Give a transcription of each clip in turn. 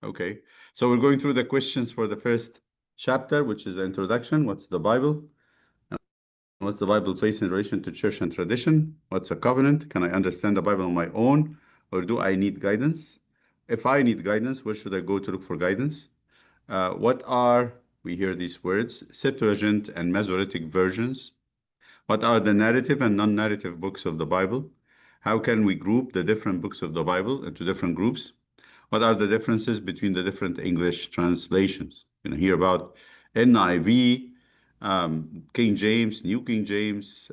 Okay, so we're going through the questions for the first chapter, which is the introduction. What's the Bible? What's the Bible place in relation to church and tradition? What's a covenant? Can I understand the Bible on my own, or do I need guidance? If I need guidance, where should I go to look for guidance? What are, we hear these words, Septuagint and Masoretic versions? What are the narrative and non-narrative books of the Bible? How can we group the different books of the Bible into different groups? What are the differences between the different English translations? You know, hear about NIV, King James, New King James,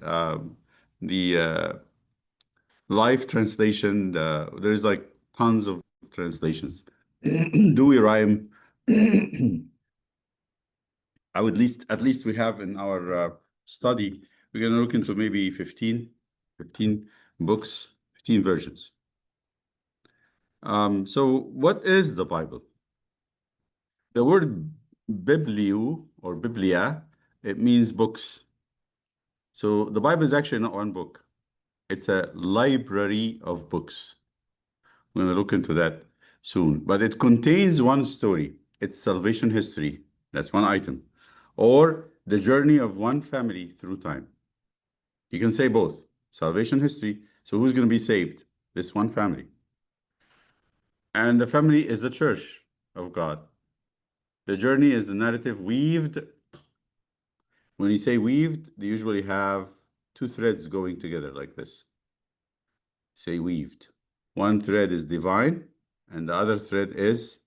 the Life translation. There's like tons of translations. Dewey Rhyme. I would at least we have in our study, we're going to look into maybe 15 books, 15 versions. So what is the Bible? The word biblio or biblia, it means books. So the Bible is actually not one book. It's a library of books. We're going to look into that soon. But it contains one story. It's salvation history. That's one item. Or the journey of one family through time. You can say both. Salvation history. So who's going to be saved? This one family. And the family is the church of God. The journey is the narrative weaved. When you say weaved, they usually have two threads going together like this. Say weaved. One thread is divine, and the other thread is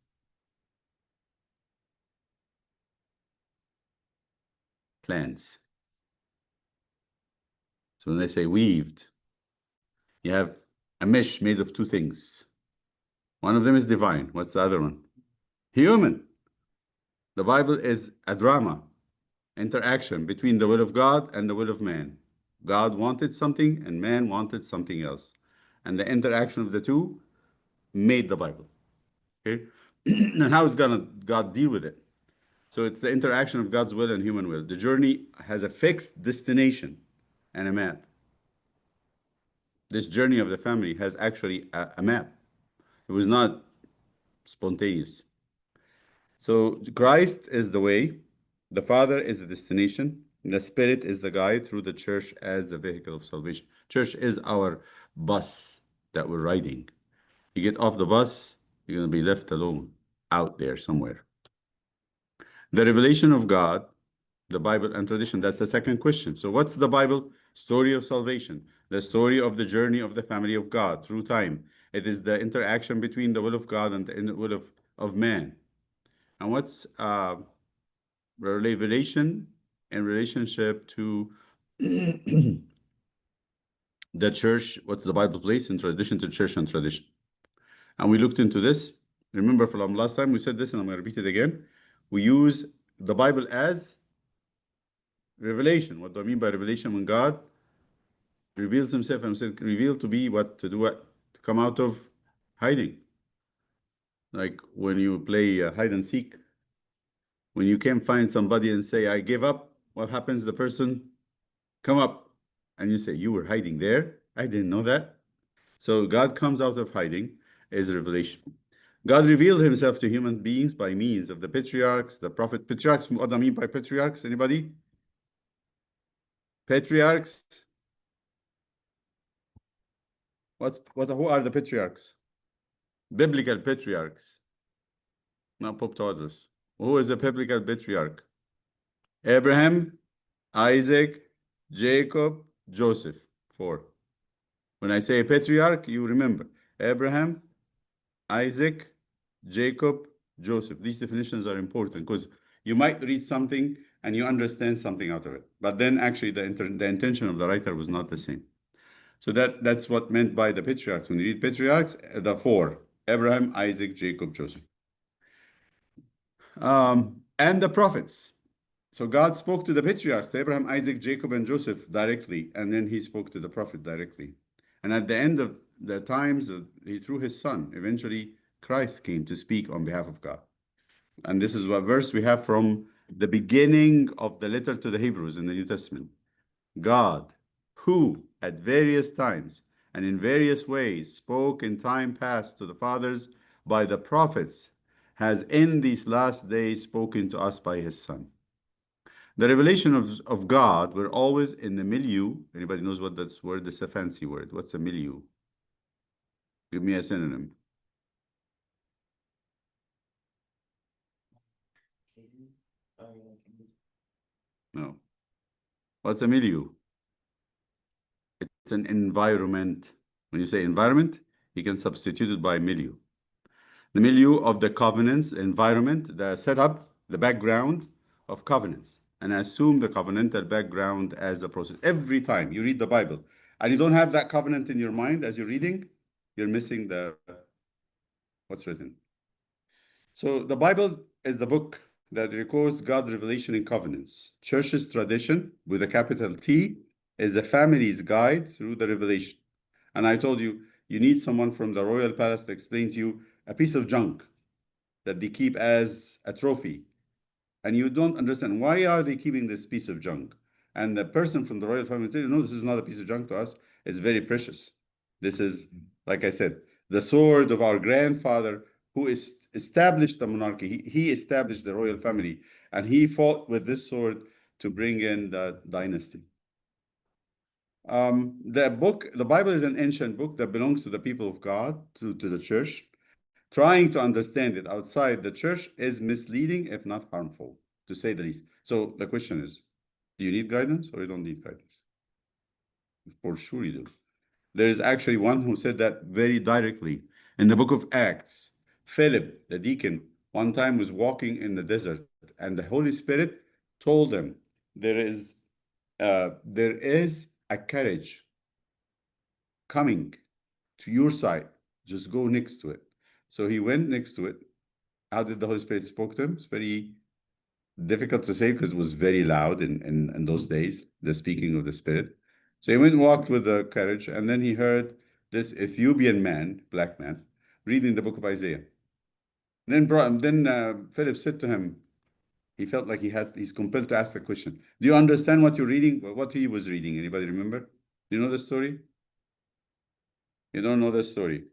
plans. So when they say weaved, you have a mesh made of two things. One of them is divine. What's the other one? Human. The Bible is a drama, interaction between the will of God and the will of man. God wanted something and man wanted something else. And the interaction of the two made the Bible. Okay? And how is God deal with it? So it's the interaction of God's will and human will. The journey has a fixed destination and a map. This journey of the family has actually a map. It was not spontaneous. So Christ is the way, the Father is the destination, the Spirit is the guide through the church as the vehicle of salvation. Church is our bus that we're riding. You get off the bus, you're going to be left alone out there somewhere. The revelation of God, the Bible and tradition, that's the second question. So what's the Bible? Story of salvation, the story of the journey of the family of God through time. It is the interaction between the will of God and the will of man. And what's revelation in relationship to the church? What's the Bible place in tradition to church and tradition? And we looked into this. Remember from last time we said this, and I'm going to repeat it again. We use the Bible as revelation. What do I mean by revelation? When God reveals himself and said, revealed to be what? To do what? To come out of hiding. Like when you play hide and seek. When you can't find somebody and say, I give up, what happens? The person come up and you say, you were hiding there? I didn't know that. So God comes out of hiding is revelation. God revealed himself to human beings by means of the patriarchs, the prophet. Patriarchs, what do I mean by patriarchs? Anybody? Patriarchs? Who are the patriarchs? Biblical patriarchs. Not Pope Tawadros. Who is a biblical patriarch? Abraham, Isaac, Jacob, Joseph. 4. When I say patriarch, you remember Abraham, Isaac, Jacob, Joseph. These definitions are important because you might read something and you understand something out of it. But then actually the intention of the writer was not the same. So that's what meant by the patriarchs. When you read patriarchs, the 4, Abraham, Isaac, Jacob, Joseph. And the prophets. So God spoke to the patriarchs, to Abraham, Isaac, Jacob, and Joseph directly, and then he spoke to the prophet directly. And at the end of the times, through his son, eventually Christ came to speak on behalf of God. And this is what verse we have from the beginning of the letter to the Hebrews in the New Testament. God, who at various times and in various ways spoke in time past to the fathers by the prophets, has in these last days spoken to us by his Son. The revelation of God were always in the milieu. Anybody knows what that word is? A fancy word. What's a milieu? Give me a synonym. No. What's a milieu? It's an environment. When you say environment, you can substitute it by milieu. The milieu of the covenants, the environment, the setup, the background of covenants. And assume the covenantal background as a process. Every time you read the Bible and you don't have that covenant in your mind as you're reading, you're missing what's written. So the Bible is the book that records God's revelation in covenants. Church's tradition, with a capital T, is the family's guide through the revelation. And I told you, you need someone from the royal palace to explain to you a piece of junk that they keep as a trophy. And you don't understand, why are they keeping this piece of junk? And the person from the royal family will tell you, no, this is not a piece of junk to us. It's very precious. This is, like I said, the sword of our grandfather who established the monarchy. He established the royal family, and he fought with this sword to bring in the dynasty. The Bible is an ancient book that belongs to the people of God, to the church. Trying to understand it outside the church is misleading, if not harmful, to say the least. So the question is, do you need guidance or you don't need guidance? For sure you do. There is actually one who said that very directly in the book of Acts. Philip, the deacon, one time was walking in the desert, and the Holy Spirit told him, there is a carriage coming to your side. Just go next to it. So he went next to it. How did the Holy Spirit spoke to him? It's very difficult to say because it was very loud in those days, the speaking of the Spirit. So he went and walked with the carriage, and then he heard this Ethiopian man, black man, reading the book of Isaiah. Then Philip said to him, he felt like he's compelled to ask a question. Do you understand what you're reading? What he was reading? Anybody remember? Do you know the story? You don't know the story.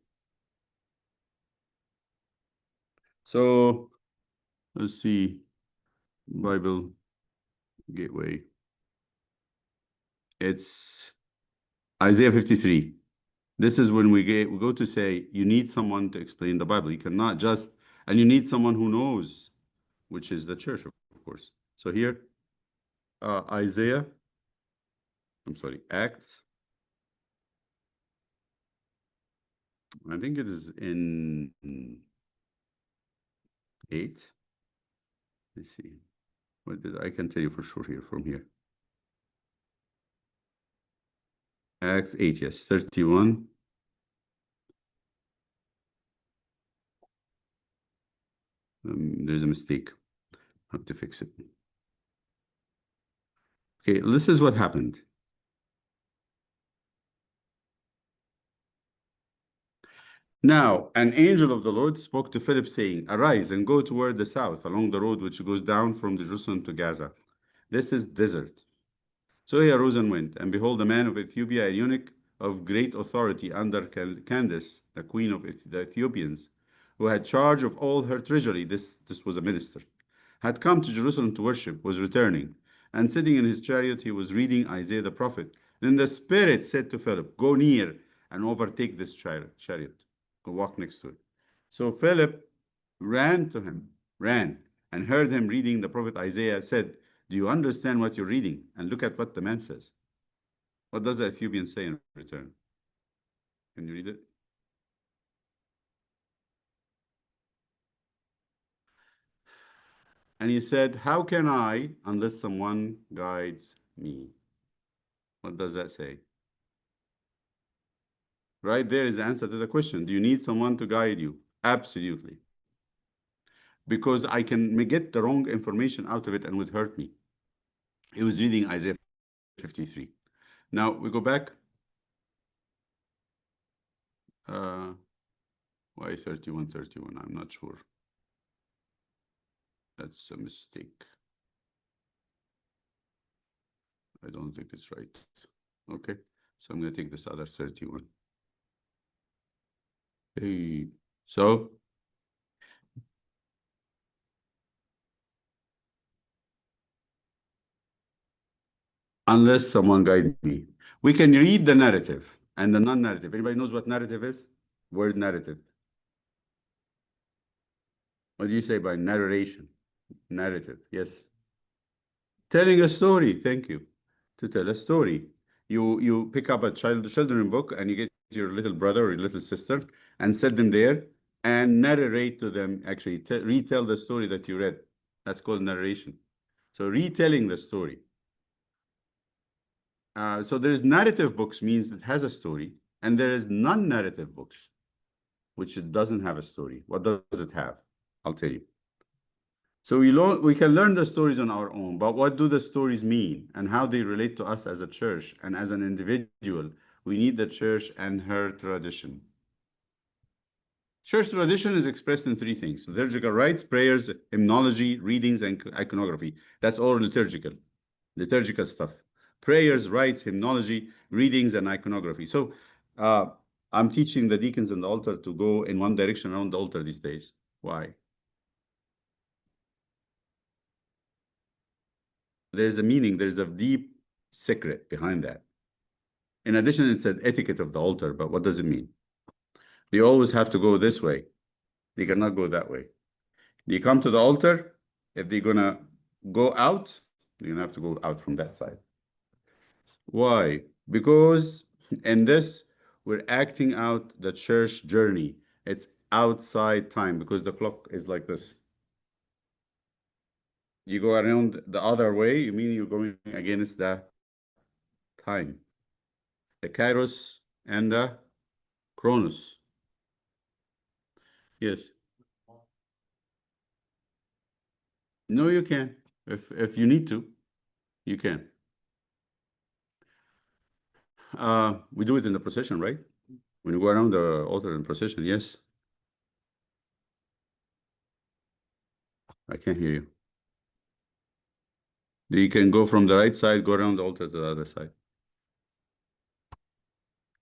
So let's see. Bible Gateway. It's Isaiah 53. This is when we go to say you need someone to explain the Bible. You cannot just, and you need someone who knows, which is the church, of course. So here, Acts. I think it is in 8. Let's see. I can tell you for sure here from here. Acts 8, yes, 31. There's a mistake. I have to fix it. Okay, this is what happened. Now, an angel of the Lord spoke to Philip, saying, arise and go toward the south along the road which goes down from Jerusalem to Gaza. This is desert. So he arose and went, and behold, a man of Ethiopia, a eunuch of great authority under Candace, the queen of the Ethiopians, who had charge of all her treasury, this was a minister, had come to Jerusalem to worship, was returning, and sitting in his chariot, he was reading Isaiah the prophet. Then the Spirit said to Philip, go near and overtake this chariot. Go walk next to it. So Philip ran, and heard him reading the prophet Isaiah, said, do you understand what you're reading? And look at what the man says. What does the Ethiopian say in return? Can you read it? And he said, how can I unless someone guides me? What does that say? Right there is the answer to the question. Do you need someone to guide you? Absolutely. Because I can get the wrong information out of it and it would hurt me. He was reading Isaiah 53. Now we go back. Why 31:31? I'm not sure. That's a mistake. I don't think it's right. Okay, so I'm going to take this other 31. Hey, so Unless someone guide me. We can read the narrative and the non-narrative. Anybody knows what narrative is? Word narrative. What do you say by narration? Narrative, yes. Telling a story, thank you. To tell a story. You pick up a children book and you get your little brother or your little sister and set them there and narrate to them, actually retell the story that you read. That's called narration. So retelling the story. So there's narrative books means it has a story, and there is non-narrative books, which it doesn't have a story. What does it have? I'll tell you. So we can learn the stories on our own, but what do the stories mean and how they relate to us as a church and as an individual? We need the church and her tradition. Church tradition is expressed in three things: liturgical rites, prayers, hymnology, readings, and iconography. That's all liturgical stuff. Prayers, rites, hymnology, readings, and iconography. So I'm teaching the deacons in the altar to go in one direction around the altar these days. Why? There's a meaning, there's a deep secret behind that. In addition, it's an etiquette of the altar, but what does it mean? They always have to go this way. They cannot go that way. They come to the altar. If they're gonna go out, they're gonna have to go out from that side. Why? Because in this, we're acting out the church journey. It's outside time because the clock is like this. You go around the other way, you mean you're going against the time. The kairos and the chronos. Yes. No, you can. If you need to, you can. We do it in the procession, right? When you go around the altar in procession, yes. I can't hear you. You can go from the right side, go around the altar to the other side.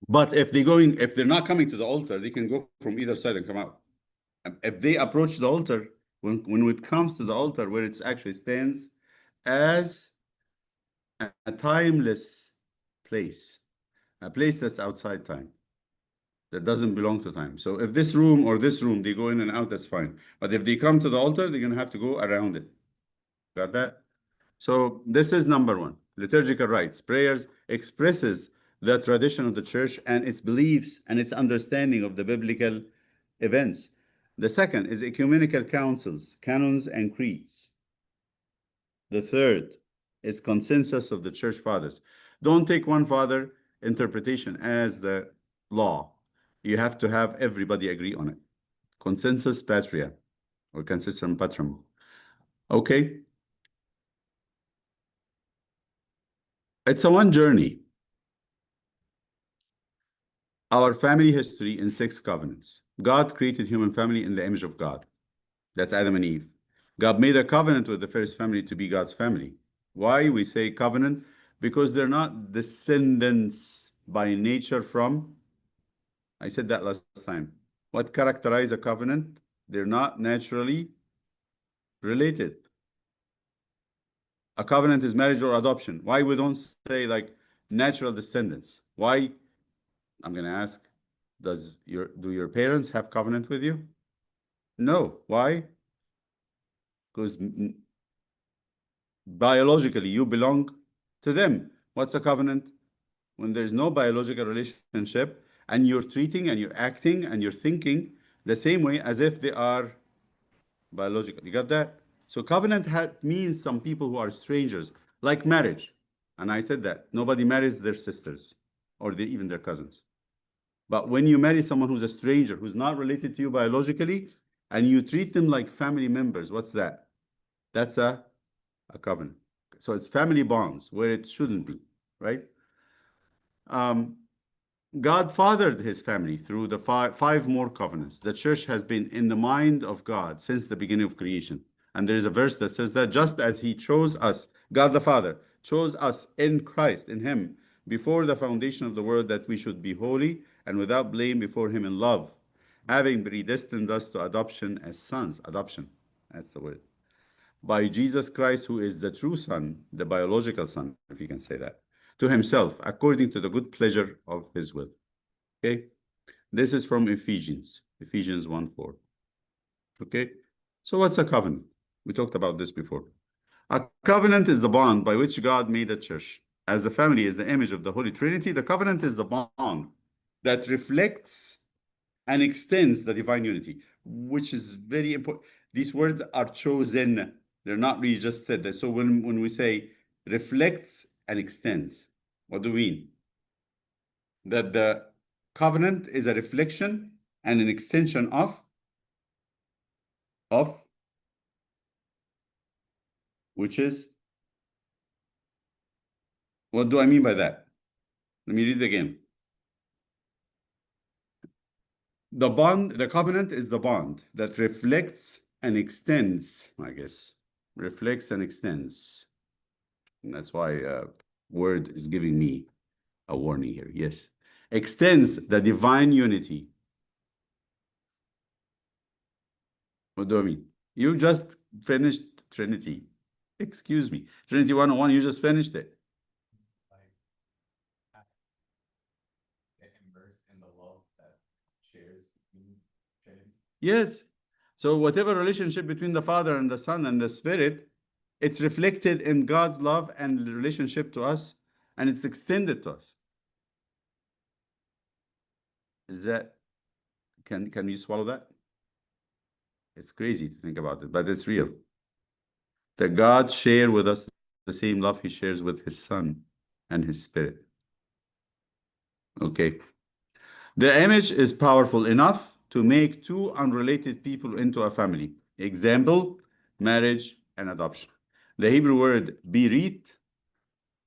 But if they're not coming to the altar, they can go from either side and come out. If they approach the altar, when it comes to the altar where it actually stands as a timeless place, a place that's outside time, that doesn't belong to time. So if this room or this room, they go in and out, that's fine. But if they come to the altar, they're gonna have to go around it. Got that? So this is number one. Liturgical rites. Prayers expresses the tradition of the church and its beliefs and its understanding of the biblical events. The second is ecumenical councils, canons, and creeds. The third is consensus of the church fathers. Don't take one father interpretation as the law. You have to have everybody agree on it. Consensus patria or consensus patrum. Okay. It's a one journey. Our family history in 6 covenants. God created human family in the image of God. That's Adam and Eve. God made a covenant with the first family to be God's family. Why we say covenant? Because they're not descendants by nature from, I said that last time. What characterize a covenant? They're not naturally related. A covenant is marriage or adoption. Why we don't say like natural descendants? Why? I'm going to ask, do your parents have covenant with you? No. Why? Because biologically you belong to them. What's a covenant? When there's no biological relationship and you're treating and you're acting and you're thinking the same way as if they are biological. You got that? So covenant means some people who are strangers, like marriage. And I said that nobody marries their sisters or even their cousins. But when you marry someone who's a stranger, who's not related to you biologically, and you treat them like family members, what's that? That's a covenant. So it's family bonds where it shouldn't be, right? God fathered his family through the five more covenants. The church has been in the mind of God since the beginning of creation. And there is a verse that says that just as he chose us, God the Father chose us in Christ, in him, before the foundation of the world, that we should be holy and without blame before him in love, having predestined us to adoption as sons. Adoption, that's the word. by Jesus Christ, who is the true Son, the biological Son, if you can say that, to himself, according to the good pleasure of his will. Okay? This is from Ephesians 1:4. Okay? So what's a covenant? We talked about this before. A covenant is the bond by which God made a church. As the family is the image of the Holy Trinity, the covenant is the bond that reflects and extends the divine unity, which is very important. These words are chosen. They're not really just said. So when we say reflects and extends, what do we mean? That the covenant is a reflection and an extension of which is, what do I mean by that? Let me read it again. The covenant is the bond that reflects and extends, I guess. Reflects and extends. And that's why word is giving me a warning here. Yes. Extends the divine unity. What do I mean? You just finished Trinity. Excuse me. Trinity 101, you just finished it. Yes. So whatever relationship between the Father and the Son and the Spirit, it's reflected in God's love and relationship to us, and it's extended to us. Is that, can you swallow that? It's crazy to think about it, but it's real. That God share with us the same love he shares with his Son and his Spirit. Okay. The image is powerful enough to make two unrelated people into a family. Example, marriage and adoption. The Hebrew word berit,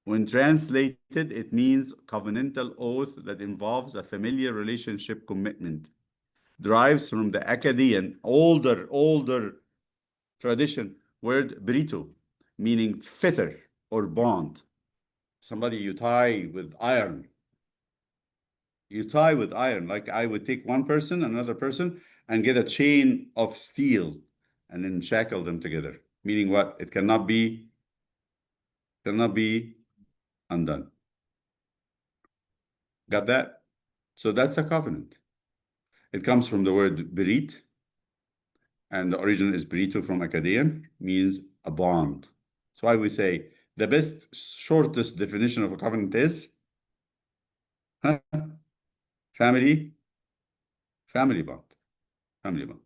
when translated, it means covenantal oath that involves a familiar relationship commitment. Derives from the Akkadian, older tradition word berito, meaning fetter or bond. Somebody you tie with iron. You tie with iron. Like I would take one person, another person, and get a chain of steel and then shackle them together. Meaning what? It cannot be undone. Got that? So that's a covenant. It comes from the word berit, and the origin is berito from Akkadian, means a bond. That's why we say the best, shortest definition of a covenant is family bond. Family bond.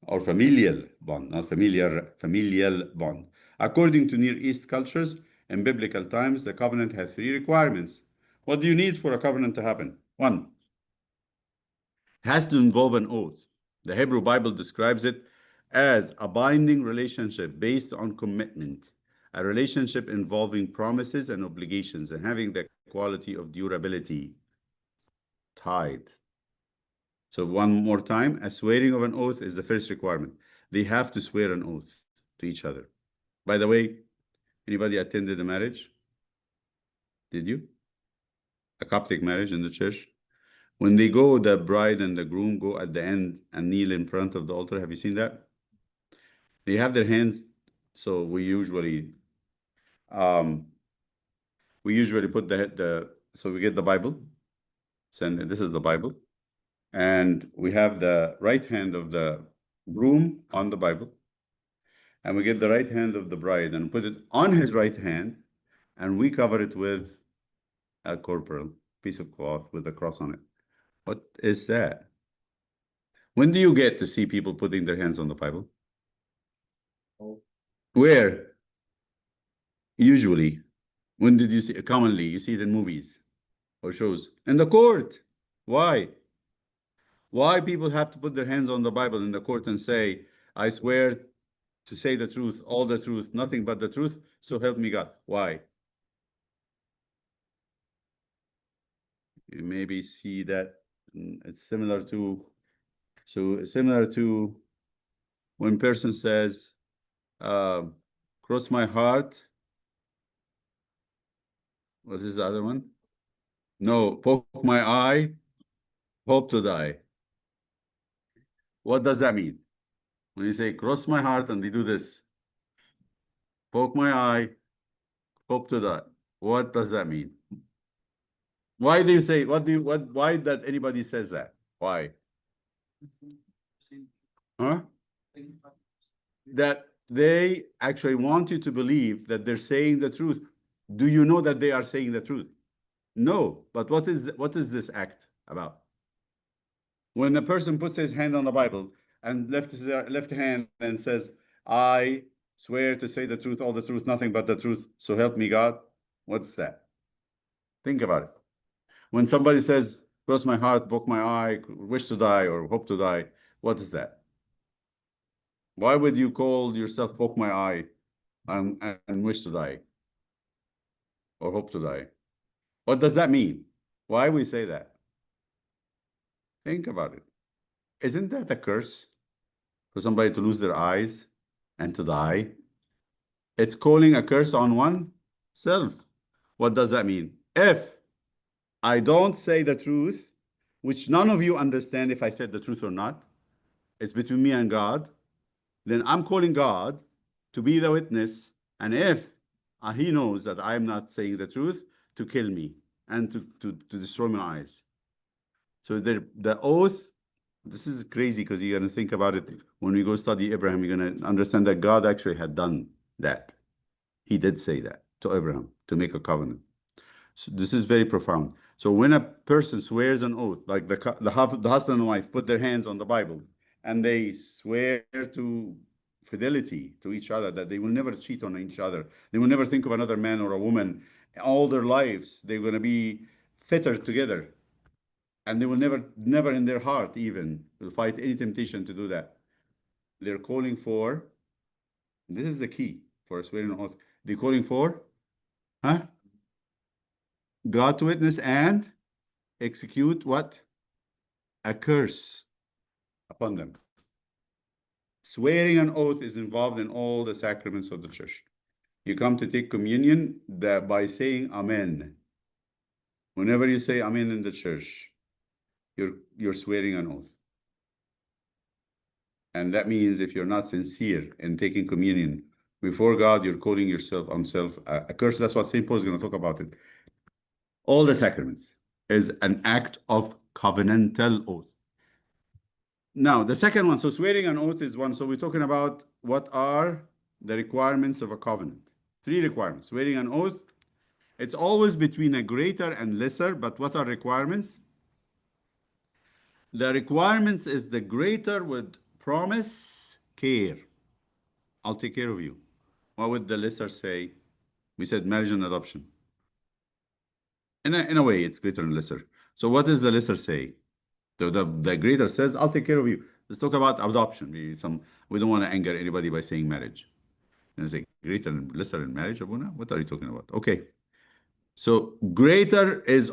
Or familial bond, not familiar, familial bond. According to Near East cultures, in biblical times, the covenant has 3 requirements. What do you need for a covenant to happen? 1, it has to involve an oath. The Hebrew Bible describes it as a binding relationship based on commitment, a relationship involving promises and obligations and having the quality of durability. Tied. So one more time, a swearing of an oath is the first requirement. They have to swear an oath to each other. By the way, anybody attended a marriage? Did you? A Coptic marriage in the church? When they go, the bride and the groom go at the end and kneel in front of the altar. Have you seen that? They have their hands. So we usually put so we get the Bible. This is the Bible. And we have the right hand of the groom on the Bible. And we get the right hand of the bride and put it on his right hand. And we cover it with a corporal piece of cloth with a cross on it. What is that? When do you get to see people putting their hands on the Bible? Where? Usually. When did you see it? Commonly, you see it in movies or shows. In the court. Why? Why people have to put their hands on the Bible in the court and say, I swear to say the truth, all the truth, nothing but the truth, so help me God. Why? You maybe see that it's similar to when person says, cross my heart. What is the other one? No, poke my eye, hope to die. What does that mean? When you say cross my heart and they do this, poke my eye, hope to die. What does that mean? Why do you say, why that anybody says that? Why? Huh? That they actually want you to believe that they're saying the truth. Do you know that they are saying the truth? No, but what is this act about? When a person puts his hand on the Bible and left hand and says, I swear to say the truth, all the truth, nothing but the truth, so help me God, what's that? Think about it. When somebody says, cross my heart, poke my eye, wish to die, or hope to die, what is that? Why would you call yourself poke my eye and wish to die or hope to die? What does that mean? Why we say that? Think about it. Isn't that a curse for somebody to lose their eyes and to die? It's calling a curse on oneself. What does that mean? If I don't say the truth, which none of you understand if I said the truth or not, it's between me and God, then I'm calling God to be the witness. And if he knows that I'm not saying the truth, to kill me and to destroy my eyes. So the oath, this is crazy because you're going to think about it. When we go study Abraham, you're going to understand that God actually had done that. He did say that to Abraham to make a covenant. So this is very profound. So when a person swears an oath, like the husband and wife put their hands on the Bible and they swear to fidelity to each other, that they will never cheat on each other, they will never think of another man or a woman all their lives, they're going to be fitter together, and they will never in their heart even will fight any temptation to do that. They're calling for, this is the key for swearing an oath, they're calling for God to witness and execute what? A curse upon them. Swearing an oath is involved in all the sacraments of the church. You come to take communion by saying Amen. Whenever you say Amen in the church, you're swearing an oath. And that means if you're not sincere in taking communion before God, you're calling yourself a curse. That's what St. Paul is going to talk about it. All the sacraments is an act of covenantal oath. Now, the second one, so swearing an oath is one. So we're talking about what are the requirements of a covenant. 3 requirements. Swearing an oath, it's always between a greater and lesser, but what are requirements? The requirements is the greater would promise care. I'll take care of you. What would the lesser say? We said marriage and adoption. In a way, it's greater and lesser. So what does the lesser say? The greater says, I'll take care of you. Let's talk about adoption. We don't want to anger anybody by saying marriage. And I say, greater and lesser in marriage, Abuna? What are you talking about? Okay. So greater is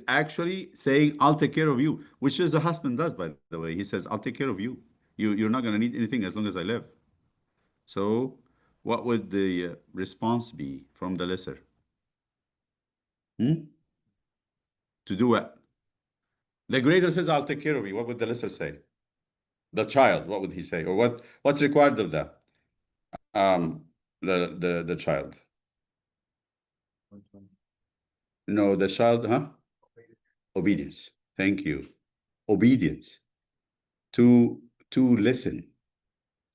actually saying, I'll take care of you, which is a husband does, by the way. He says, I'll take care of you. You're not going to need anything as long as I live. So what would the response be from the lesser? To do what? The greater says, I'll take care of you. What would the lesser say? The child, what would he say? Or what's required of that? The child. No, the child, Obedience. Thank you. Obedience. To listen,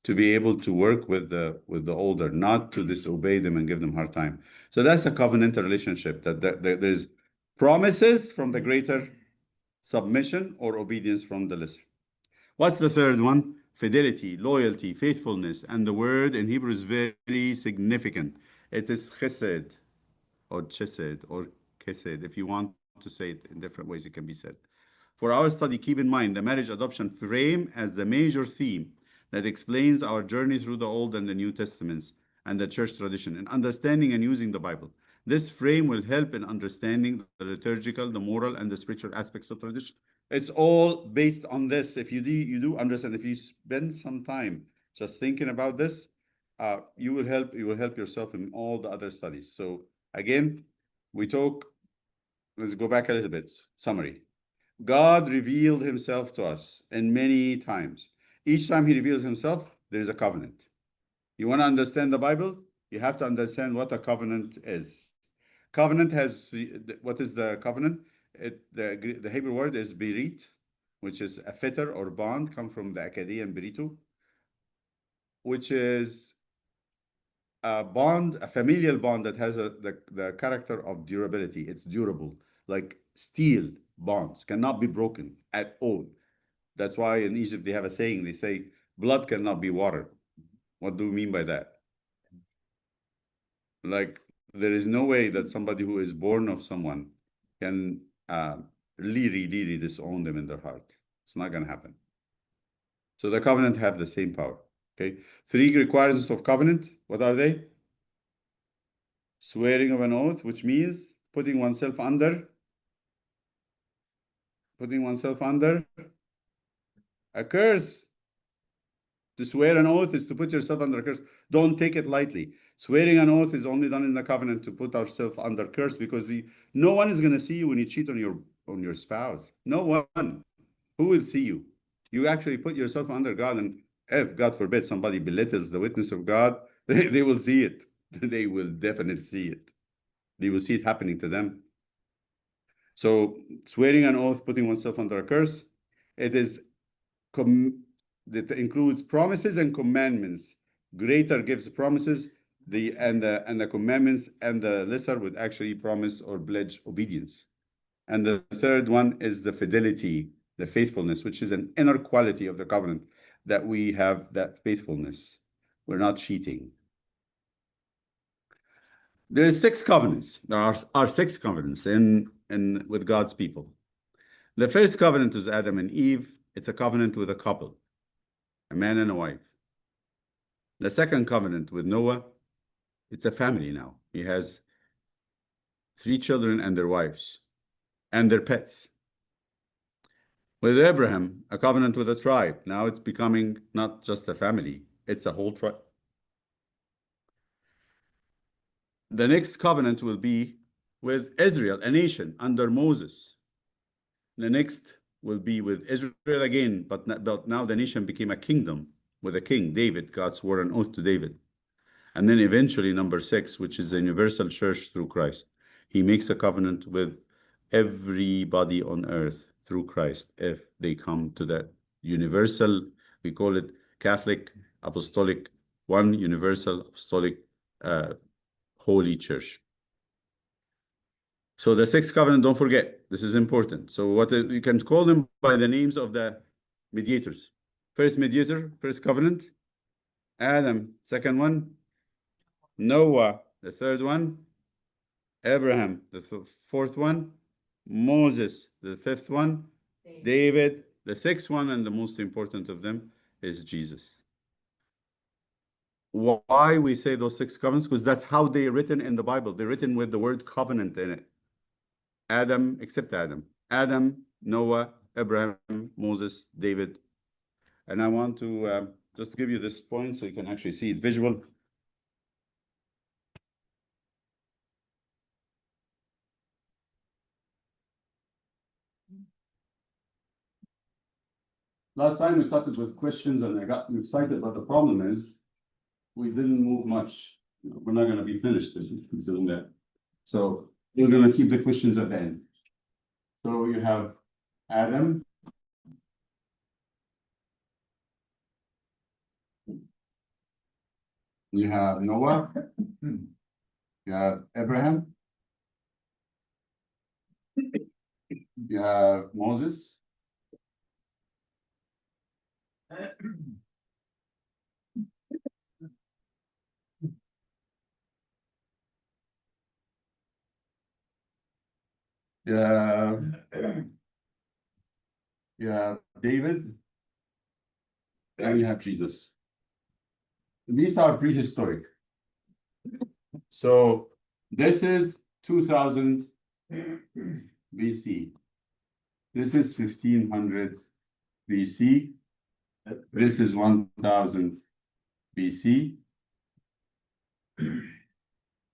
to be able to work with the older, not to disobey them and give them hard time. So that's a covenantal relationship, that there's promises from the greater, submission or obedience from the lesser. What's the third one? Fidelity, loyalty, faithfulness. And the word in Hebrew is very significant. It is chesed or chesed or kesed. If you want to say it in different ways, it can be said. For our study, keep in mind the marriage adoption frame as the major theme that explains our journey through the Old and the New Testaments and the church tradition in understanding and using the Bible. This frame will help in understanding the liturgical, the moral, and the spiritual aspects of tradition. It's all based on this. If you do understand, if you spend some time just thinking about this, you will help yourself in all the other studies. So again, let's go back a little bit. Summary. God revealed himself to us in many times. Each time he reveals himself, there is a covenant. You want to understand the Bible? you have to understand what a covenant is. Covenant has what is the covenant? The Hebrew word is berit, which is a fetter or bond, come from the Akkadian beritu, which is a bond, a familial bond that has the character of durability. It's durable, like steel bonds cannot be broken at all. That's why in Egypt they have a saying, they say, blood cannot be water. What do we mean by that? Like, there is no way that somebody who is born of someone can really disown them in their heart. It's not going to happen. So the covenant have the same power. Okay. 3 requirements of covenant. What are they? Swearing of an oath, which means putting oneself under a curse. To swear an oath is to put yourself under a curse. Don't take it lightly. Swearing an oath is only done in the covenant to put ourselves under curse, because no one is going to see you when you cheat on your spouse. No one. Who will see you? You actually put yourself under God, and if God forbid somebody belittles the witness of God, they will see it. They will definitely see it. They will see it happening to them. So swearing an oath, putting oneself under a curse, it is that includes promises and commandments. Greater gives promises, and the commandments, and the lesser would actually promise or pledge obedience. And the third one is the fidelity, the faithfulness, which is an inner quality of the covenant, that we have that faithfulness. We're not cheating. There are 6 covenants. There are 6 covenants with God's people. The first covenant is Adam and Eve. It's a covenant with a couple, a man and a wife. The second covenant with Noah, it's a family now. He has 3 children and their wives and their pets. With Abraham, a covenant with a tribe. Now it's becoming not just a family, it's a whole tribe. The next covenant will be with Israel, a nation under Moses. The next will be with Israel again, but now the nation became a kingdom with a king, David. God swore an oath to David. And then eventually number 6, which is the universal church through Christ. He makes a covenant with everybody on earth through Christ if they come to that universal, we call it Catholic, Apostolic, one universal apostolic holy church. So the 6th covenant, don't forget, this is important. So what you can call them by the names of the mediators. First mediator, first covenant, Adam. Second one, Noah. The third one, Abraham. The 4th one, Moses. The 5th one, David. The 6th one, and the most important of them, is Jesus. Why we say those 6 covenants? Because that's how they're written in the Bible. They're written with the word covenant in it. Adam, except Adam. Adam, Noah, Abraham, Moses, David. And I want to just give you this point so you can actually see it visual. Last time we started with questions and I got excited, but the problem is we didn't move much. We're not going to be finished doing that. So we're going to keep the questions at the end. So you have Adam. You have Noah. You have Abraham. You have Moses. You have David. And you have Jesus. These are prehistoric. So this is 2000 BC. This is 1500 BC. This is 1000 BC.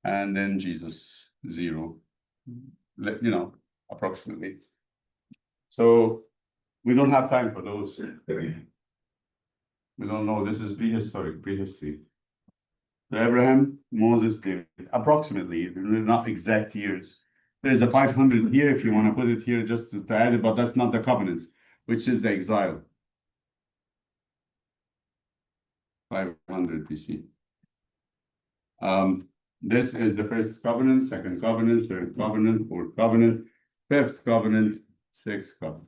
And then Jesus, 0. Approximately. So we don't have time for those. We don't know. This is prehistory. Abraham, Moses, David, approximately, they're not exact years. There's a 500 here if you want to put it here just to add it, but that's not the covenants, which is the exile. 500 BC. This is the first covenant, second covenant, third covenant, fourth covenant, fifth covenant, sixth covenant.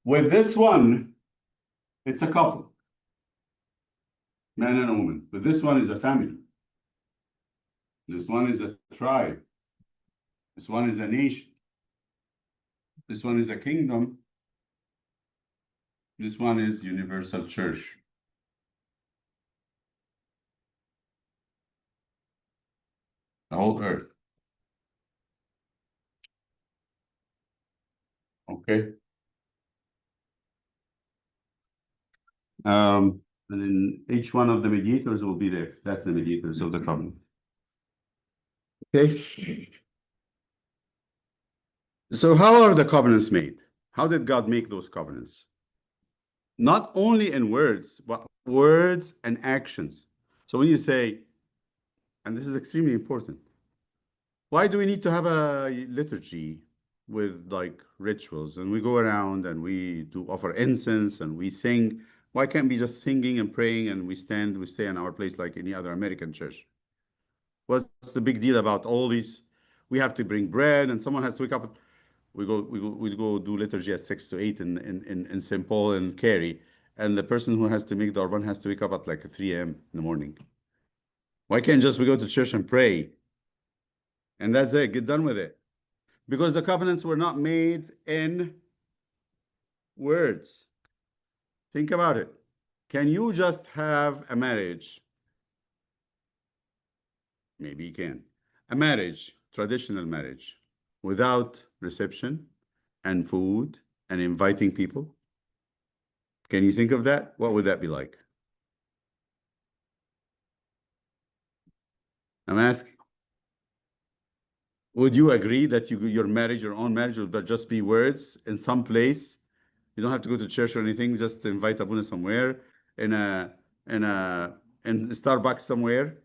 With this one, it's a couple, man and a woman. But this one is a family. This one is a tribe. This one is a nation. This one is a kingdom. This one is universal church. The whole earth. Okay. And then each one of the mediators will be there. That's the mediators of the covenant. Okay. So how are the covenants made? How did God make those covenants? Not only in words, but words and actions. So when you say, and this is extremely important, why do we need to have a liturgy with like rituals and we go around and we do offer incense and we sing? Why can't we just singing and praying and we stay in our place like any other American church? What's the big deal about all these? We have to bring bread and someone has to wake up. We go do liturgy at 6 to 8 in St. Paul and Cary. And the person who has to make the Orban has to wake up at like 3 a.m. in the morning. Why can't just we go to church and pray? And that's it, get done with it. Because the covenants were not made in words. Think about it. Can you just have a marriage? Maybe you can. A marriage, traditional marriage, without reception and food and inviting people? Can you think of that? What would that be like? I'm asking. Would you agree that your marriage, your own marriage, would just be words in some place? You don't have to go to church or anything. Just invite Abuna somewhere in Starbucks somewhere,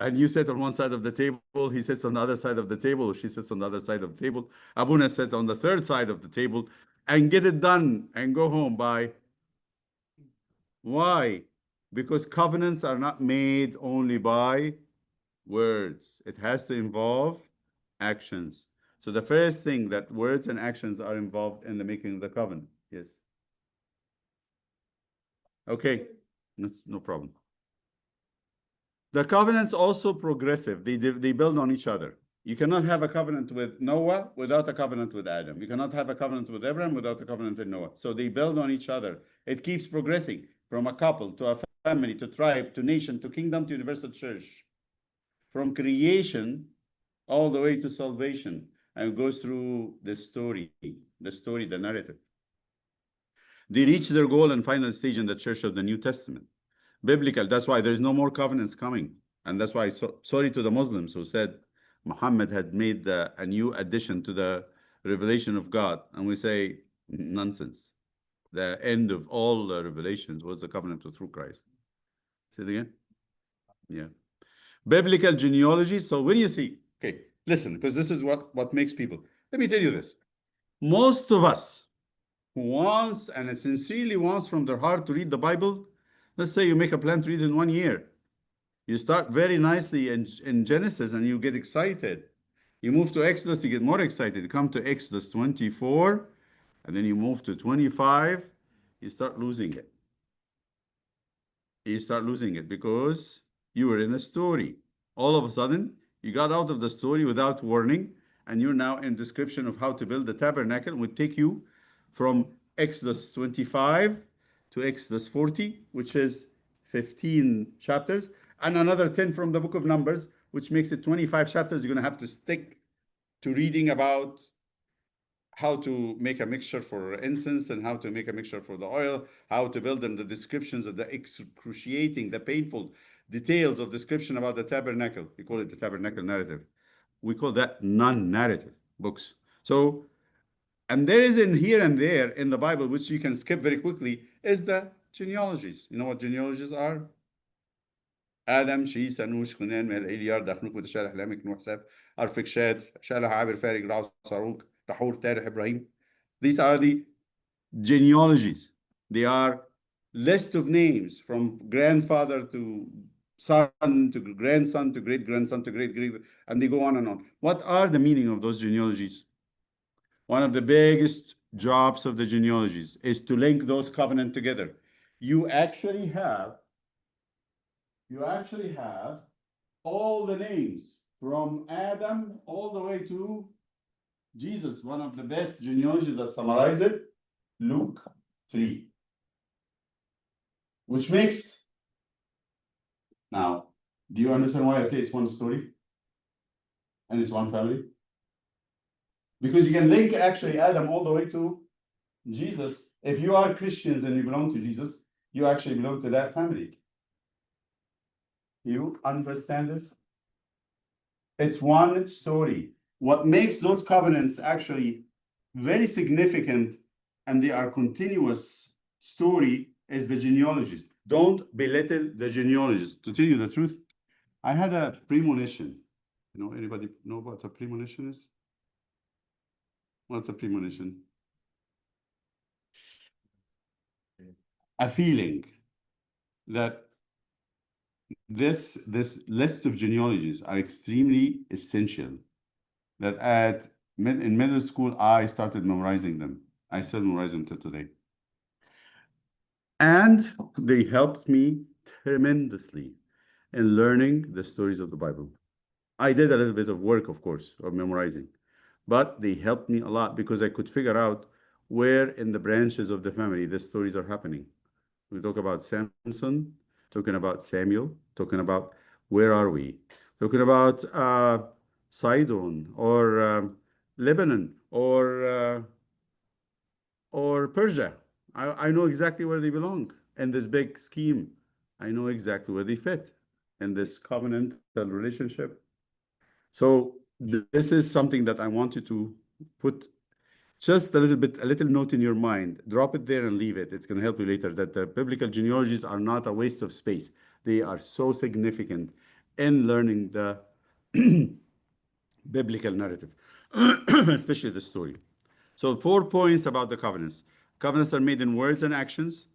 and you sit on one side of the table. He sits on the other side of the table. Or she sits on the other side of the table. Abuna sits on the third side of the table, and get it done and go home by. Why? Because covenants are not made only by words. It has to involve actions. So the first thing that words and actions are involved in the making of the covenant. Yes. Okay. That's no problem. The covenant's also progressive. They build on each other. You cannot have a covenant with Noah without a covenant with Adam. You cannot have a covenant with Abraham without a covenant with Noah. So they build on each other. It keeps progressing from a couple to a family to tribe to nation to kingdom to universal church. From creation all the way to salvation, and goes through the story, the narrative. They reach their goal and final stage in the church of the New Testament. Biblical, that's why there's no more covenants coming. And that's why, sorry to the Muslims who said Muhammad had made a new addition to the revelation of God. And we say, nonsense. The end of all the revelations was the covenant through Christ. Say it again? Yeah. Biblical genealogy. So when you see, okay, listen, because this is what makes people. Let me tell you this. Most of us who wants and sincerely wants from their heart to read the Bible, let's say you make a plan to read in 1 year. You start very nicely in Genesis and you get excited. You move to Exodus, you get more excited. You come to Exodus 24, and then you move to 25, you start losing it. You start losing it because you were in a story. All of a sudden, you got out of the story without warning, and you're now in description of how to build the tabernacle. It would take you from Exodus 25 to Exodus 40, which is 15 chapters, and another 10 from the book of Numbers, which makes it 25 chapters. You're going to have to stick to reading about how to make a mixture for incense and how to make a mixture for the oil, how to build them, the descriptions of the excruciating, the painful details of description about the tabernacle. We call it the tabernacle narrative. We call that non-narrative books. So, and there is in here and there in the Bible, which you can skip very quickly, is the genealogies. You know what genealogies are? آدم شيس أنوش خنان مال إليار دخنوك متشالح لامك نوح ساب أرفكشاد شالح عابر فارق راو صاروك رحور تارح إبراهيم. These are the genealogies. They are list of names from grandfather to son to grandson to great grandson to great great, and they go on and on. What are the meaning of those genealogies? One of the biggest jobs of the genealogies is to link those covenants together. You actually have all the names from Adam all the way to Jesus. One of the best genealogies that summarize it, Luke 3. Which makes, now, do you understand why I say it's one story? And it's one family? Because you can link actually Adam all the way to Jesus. If you are Christians and you belong to Jesus, you actually belong to that family. You understand it? It's one story. What makes those covenants actually very significant and they are continuous story is the genealogies. Don't belittle the genealogies. To tell you the truth, I had a premonition. You know, anybody know what a premonition is? What's a premonition? A feeling that this list of genealogies are extremely essential. That in middle school, I started memorizing them. I still memorize them till today. And they helped me tremendously in learning the stories of the Bible. I did a little bit of work, of course, of memorizing, but they helped me a lot because I could figure out where in the branches of the family the stories are happening. We talk about Samson, talking about Samuel, talking about where are we? Talking about Sidon or Lebanon or Persia. I know exactly where they belong in this big scheme. I know exactly where they fit in this covenantal relationship. So this is something that I wanted to put just a little note in your mind. Drop it there and leave it. It's going to help you later that the biblical genealogies are not a waste of space. They are so significant in learning the biblical narrative, especially the story. So 4 points about the covenants. Covenants are made in words and actions.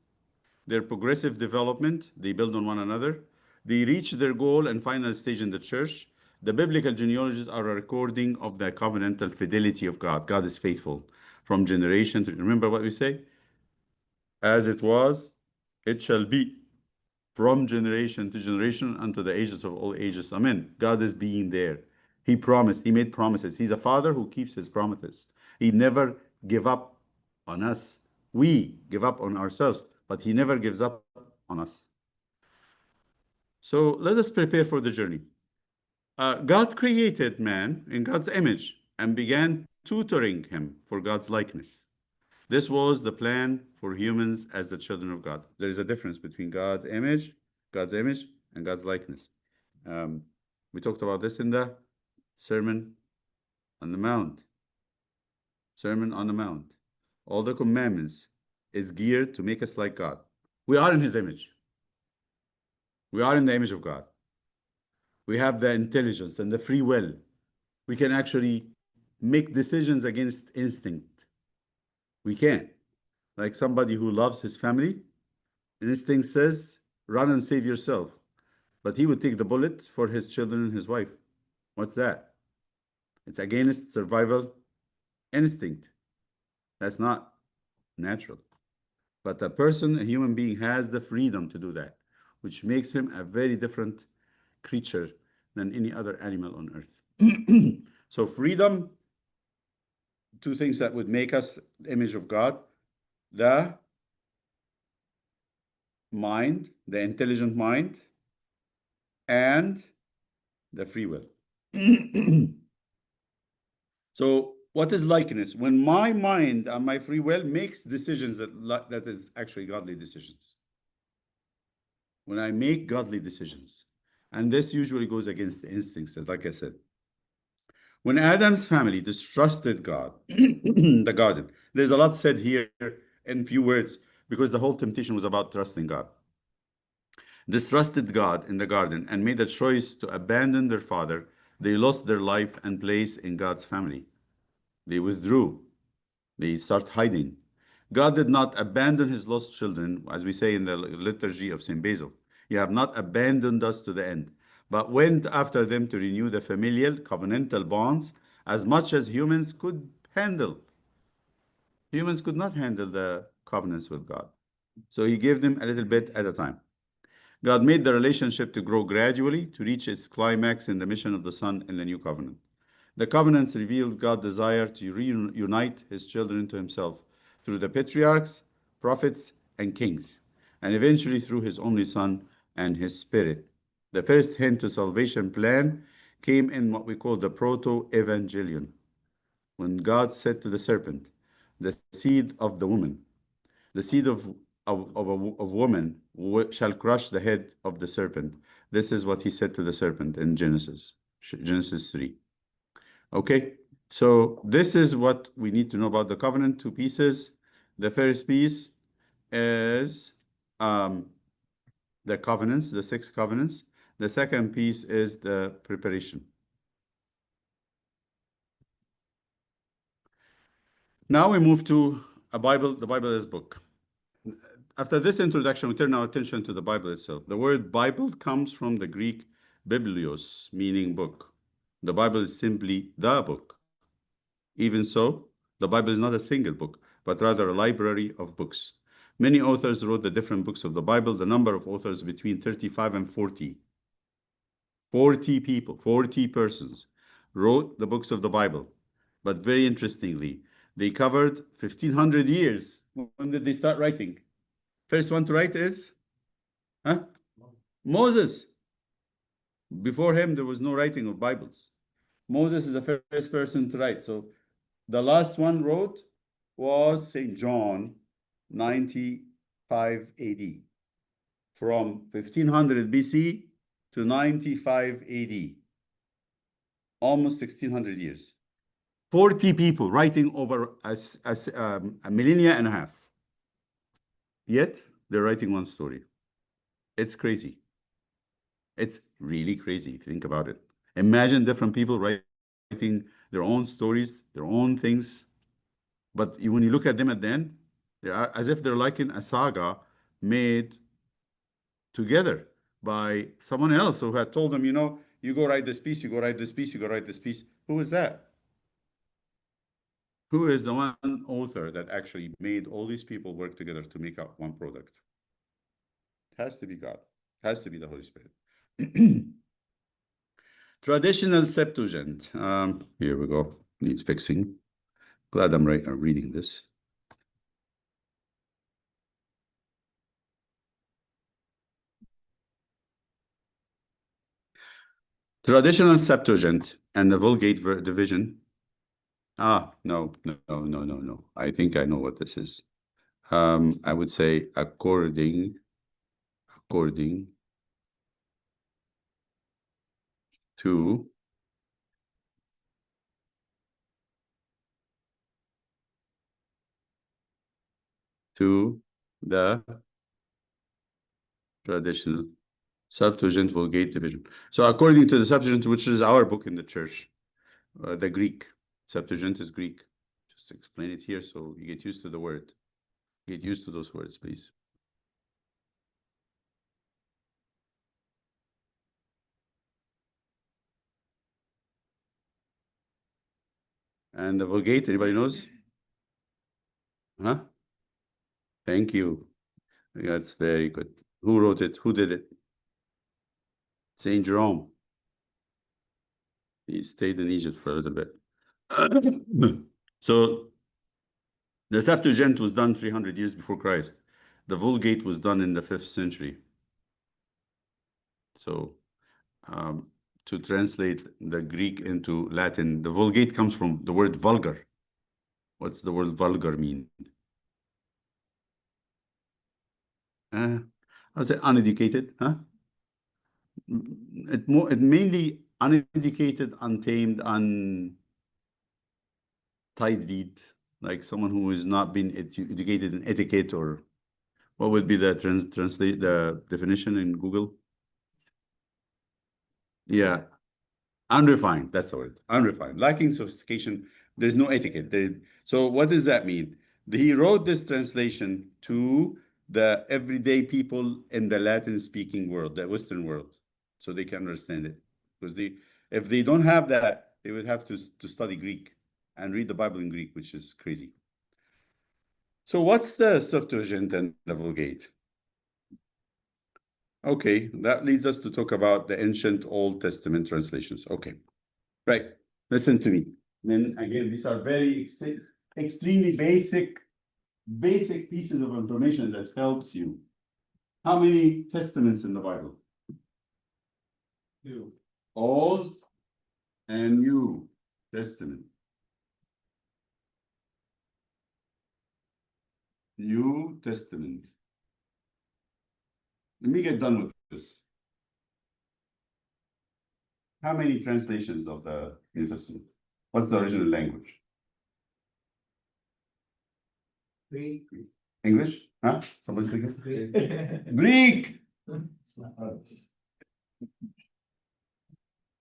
Their progressive development, they build on one another. They reach their goal and final stage in the church. The biblical genealogies are a recording of the covenantal fidelity of God. God is faithful from generation to, remember what we say? As it was, it shall be from generation to generation unto the ages of all ages. Amen. God is being there. He promised, he made promises. He's a father who keeps his promises. He never give up on us. We give up on ourselves, but he never gives up on us. So let us prepare for the journey. God created man in God's image and began tutoring him for God's likeness. This was the plan for humans as the children of God. There is a difference between God's image, and God's likeness. We talked about this in the Sermon on the Mount. Sermon on the Mount. All the commandments is geared to make us like God. We are in his image. We are in the image of God. We have the intelligence and the free will. We can actually make decisions against instinct. We can. Like somebody who loves his family, instinct says, run and save yourself. But he would take the bullet for his children and his wife. What's that? It's against survival instinct. That's not natural. But a person, a human being, has the freedom to do that, which makes him a very different creature than any other animal on earth. So freedom, two things that would make us the image of God: the mind, the intelligent mind, and the free will. So what is likeness? When my mind and my free will makes decisions that is actually godly decisions. When I make godly decisions. And this usually goes against the instincts, like I said. When Adam's family distrusted God, the garden, there's a lot said here in few words. because the whole temptation was about trusting God. Distrusted God in the garden and made a choice to abandon their father. They lost their life and place in God's family. They withdrew. They start hiding. God did not abandon his lost children, as we say in the liturgy of St. Basil. You have not abandoned us to the end, but went after them to renew the familial covenantal bonds as much as humans could handle. Humans could not handle the covenants with God. So he gave them a little bit at a time. God made the relationship to grow gradually to reach its climax in the mission of the Son in the new covenant. The covenants revealed God's desire to reunite his children to himself through the patriarchs, prophets, and kings, and eventually through his only Son and his Spirit. The first hint to salvation plan came in what we call the proto-evangelion, when God said to the serpent, the seed of the woman, the seed of woman shall crush the head of the serpent. This is what he said to the serpent in Genesis 3. Okay, so this is what we need to know about the covenant, 2 pieces. The first piece is the covenants, the 6 covenants. The second piece is the preparation. Now we move to a Bible. The Bible is book. After this introduction, we turn our attention to the Bible itself. The word Bible comes from the Greek biblios, meaning book. The Bible is simply the book. Even so, the Bible is not a single book, but rather a library of books. Many authors wrote the different books of the Bible. The number of authors between 35 and 40. 40 people, 40 persons wrote the books of the Bible. But very interestingly, they covered 1,500 years. When did they start writing? First one to write is Moses. Before him, there was no writing of Bibles. Moses is the first person to write. So the last one wrote was St. John, 95 AD. From 1500 BC to 95 AD. Almost 1,600 years. 40 people writing over a millennia and a half. Yet, they're writing one story. It's crazy. It's really crazy if you think about it. Imagine different people writing their own stories, their own things. But when you look at them at the end, they are as if they're like in a saga made together by someone else who had told them, you know, you go write this piece, you go write this piece, you go write this piece. Who is that? Who is the one author that actually made all these people work together to make up one product? It has to be God. It has to be the Holy Spirit. Traditional Septuagint. Here we go. Needs fixing. Glad I'm reading this. Traditional Septuagint and the Vulgate division. No. I think I know what this is. I would say according to the traditional Septuagint Vulgate division. So according to the Septuagint, which is our book in the church, the Greek. Septuagint is Greek. Just explain it here so you get used to the word. Get used to those words, please. And the Vulgate, anybody knows? Huh? Thank you. That's very good. Who wrote it? Who did it? Saint Jerome. He stayed in Egypt for a little bit. So the Septuagint was done 300 years before Christ. The Vulgate was done in the 5th century. So to translate the Greek into Latin, the Vulgate comes from the word vulgar. What's the word vulgar mean? I'll say uneducated, huh? It mainly uneducated, untamed, untidied, like someone who has not been educated in etiquette or What would be the translate the definition in Google? Yeah, unrefined. That's the word. Unrefined, lacking sophistication. There's no etiquette. So what does that mean? He wrote this translation to the everyday people in the Latin-speaking world, the Western world, so they can understand it. Because if they don't have that, they would have to study Greek and read the Bible in Greek, which is crazy. So what's the Septuagint and the Vulgate? Okay, that leads us to talk about the ancient Old Testament translations. Okay, right. Listen to me. Then again, these are very extremely basic pieces of information that helps you. How many testaments in the Bible? 2. Old and New Testament. New Testament. Let me get done with this. How many translations of the New Testament? What's the original language? Greek. English? Huh? Somebody say it? Greek!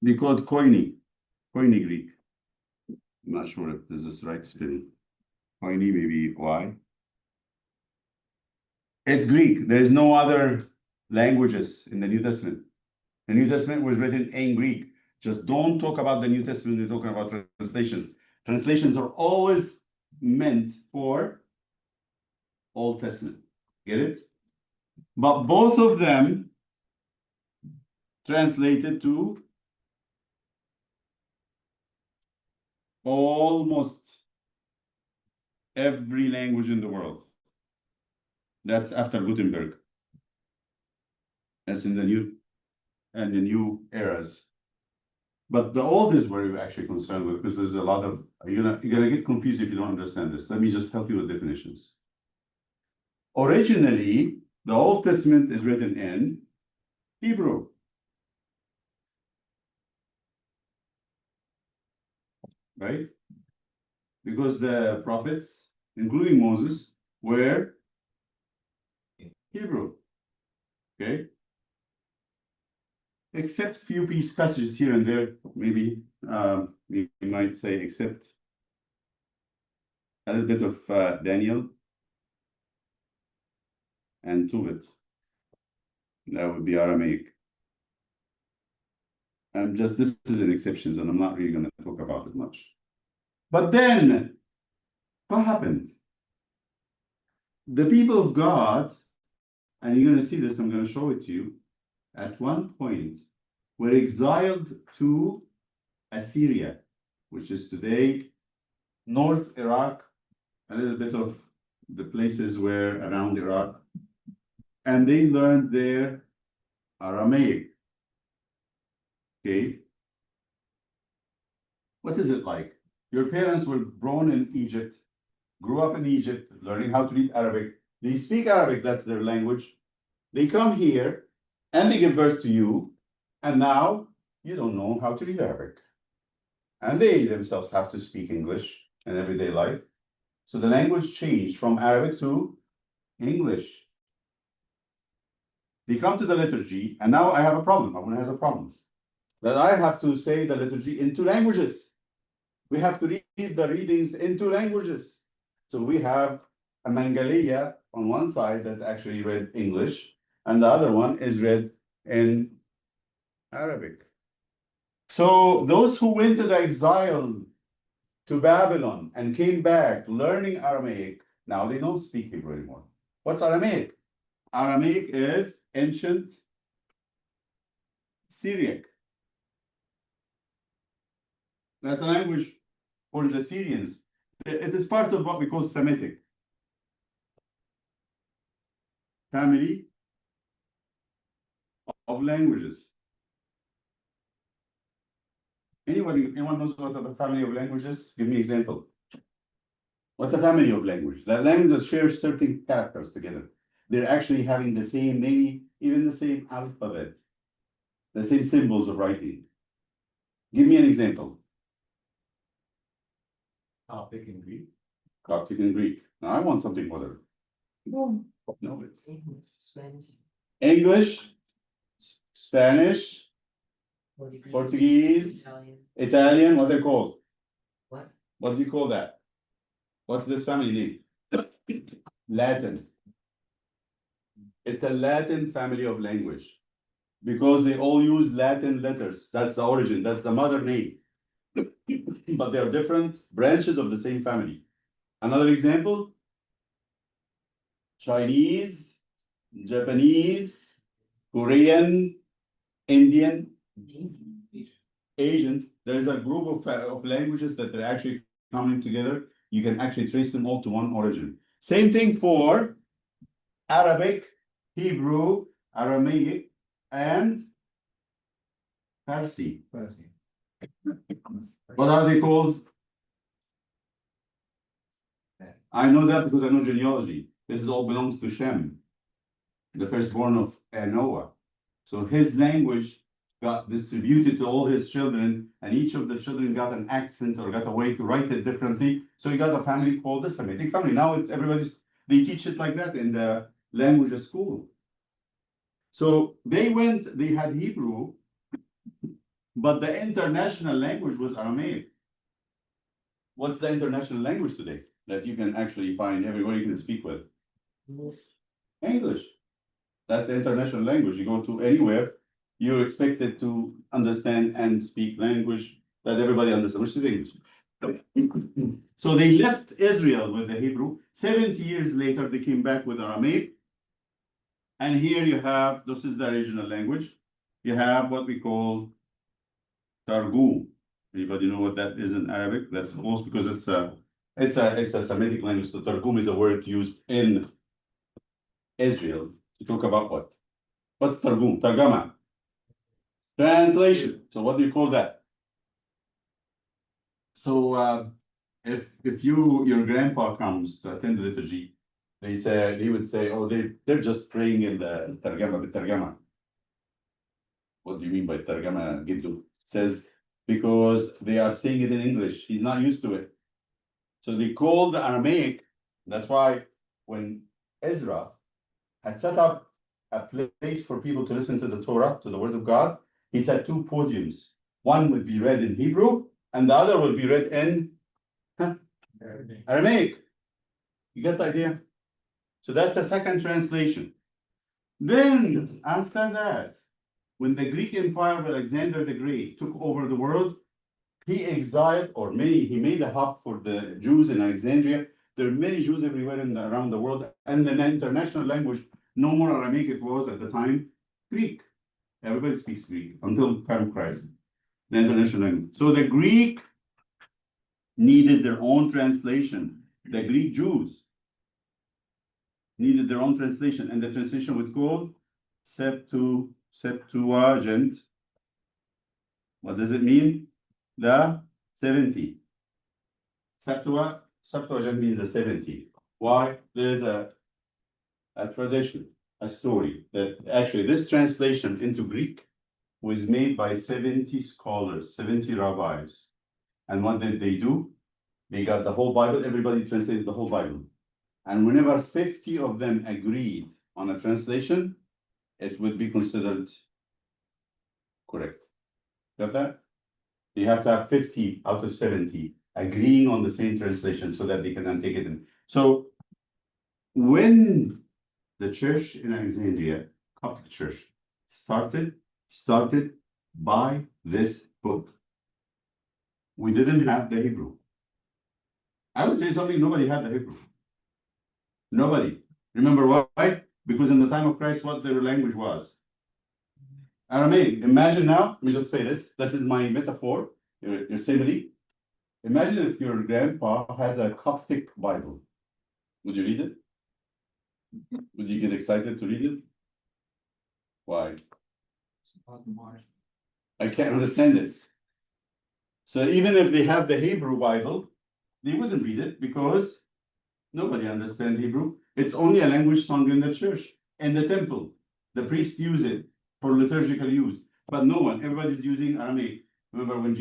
We call it Koine Greek. I'm not sure if this is the right spelling. Koine, maybe Y. It's Greek. There is no other languages in the New Testament. The New Testament was written in Greek. Just don't talk about the New Testament. We're talking about translations. Translations are always meant for Old Testament. Get it? But both of them translated to almost every language in the world. That's after Gutenberg. That's in the new eras. But the old is where you're actually concerned with, because there's a lot of you're gonna get confused if you don't understand this. Let me just help you with definitions. Originally, the Old Testament is written in Hebrew. Right? Because the prophets, including Moses, were Hebrew. Okay? Except few passages here and there, maybe we might say, except a little bit of Daniel and Tobit. That would be Aramaic. This is an exception, and I'm not really going to talk about it much. But then, what happened? The people of God, and you're going to see this, I'm going to show it to you, at one point were exiled to Assyria, which is today North Iraq, a little bit of the places where around Iraq, and they learned their Aramaic. Okay. What is it like? Your parents were born in Egypt, grew up in Egypt, learning how to read Arabic. They speak Arabic, that's their language. They come here and they give birth to you, and now you don't know how to read Arabic. And they themselves have to speak English in everyday life. So the language changed from Arabic to English. They come to the liturgy, and now I have a problem. Everyone has a problem. That I have to say the liturgy in 2 languages. We have to read the readings in 2 languages. So we have a Mangalia on one side that actually read English, and the other one is read in Arabic. So those who went to the exile to Babylon and came back learning Aramaic, now they don't speak Hebrew anymore. What's Aramaic? Aramaic is ancient Syriac. That's a language for the Syrians. It is part of what we call Semitic. Family of languages. Anyone knows what a family of languages? Give me an example. What's a family of language? That language that shares certain characters together. They're actually having the same, maybe even the same alphabet, the same symbols of writing. Give me an example. Coptic and Greek. Coptic and Greek. Now I want something other. No, it's Spanish, English, Spanish, Portuguese, Italian, what they called? What? What do you call that? What's this family name? Latin. It's a Latin family of language because they all use Latin letters. That's the origin, that's the mother name. But they are different branches of the same family. Another example, Chinese, Japanese, Korean, Indian, Asian. There is a group of languages that are actually coming together. You can actually trace them all to one origin. Same thing for Arabic, Hebrew, Aramaic, and Farsi. What are they called? I know that because I know genealogy. This all belongs to Shem, the firstborn of Noah. So his language got distributed to all his children, and each of the children got an accent or got a way to write it differently. So he got a family called the Semitic family. Now it's they teach it like that in the language school. So they had Hebrew, but the international language was Aramaic. What's the international language today that you can actually find everywhere you can speak with? English. That's the international language. You go to anywhere, you're expected to understand and speak language that everybody understands, which is English. So they left Israel with the Hebrew. 70 years later, they came back with Aramaic. And here you have, this is the original language. You have what we call Targum. Anybody know what that is in Arabic? That's almost because it's a Semitic language. So Targum is a word used in Israel to talk about what? What's Targum? Targama. Translation. So what do you call that? So if your grandpa comes to attend the liturgy, he would say, oh, they're just praying in the Targama. What do you mean by Targama, Giddu? Says because they are saying it in English. He's not used to it. So they called the Aramaic. That's why when Ezra had set up a place for people to listen to the Torah, to the Word of God, he set two podiums. One would be read in Hebrew, and the other would be read in Aramaic. You get the idea? So that's the second translation. Then, after that, when the Greek Empire of Alexander the Great took over the world, he made a hub for the Jews in Alexandria. There are many Jews everywhere around the world, and the international language, no more Aramaic, it was at the time Greek. Everybody speaks Greek until time of Christ, the international language. So the Greek needed their own translation. The Greek Jews needed their own translation, and the translation was called Septuagint. What does it mean? The 70. Septuagint means the 70. Why? There is a tradition, a story that actually this translation into Greek was made by 70 scholars, 70 rabbis. And what did they do? They got the whole Bible, everybody translated the whole Bible. And whenever 50 of them agreed on a translation, it would be considered correct. Got that? You have to have 50 out of 70 agreeing on the same translation so that they can then take it in. So when the church in Alexandria, Coptic Church, started by this book. We didn't have the Hebrew. I would say something, nobody had the Hebrew. Nobody. Remember why? Because in the time of Christ, what their language was? Aramaic. Imagine now, let me just say this. This is my metaphor, your simile. Imagine if your grandpa has a Coptic Bible. Would you read it? Would you get excited to read it? Why? I can't understand it. So even if they have the Hebrew Bible, they wouldn't read it because nobody understands Hebrew. It's only a language sung in the church, in the temple. The priests use it for liturgical use, but no one, everybody's using Aramaic. Remember when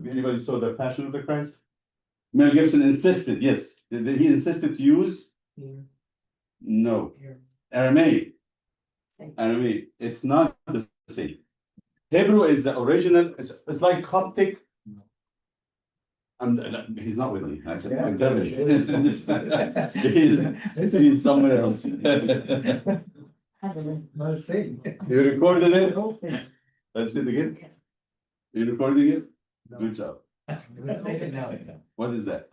anybody saw the Passion of the Christ? Mel Gibson insisted, yes. Did he insisted to use? Here. No. Here. Aramaic. Same. Aramaic. It's not the same. Hebrew is the original. It's like Coptic. He's not with me. I'm telling you. He's somewhere else. No, same. You recorded it? Let's it again. You recording it? Good job. What is that?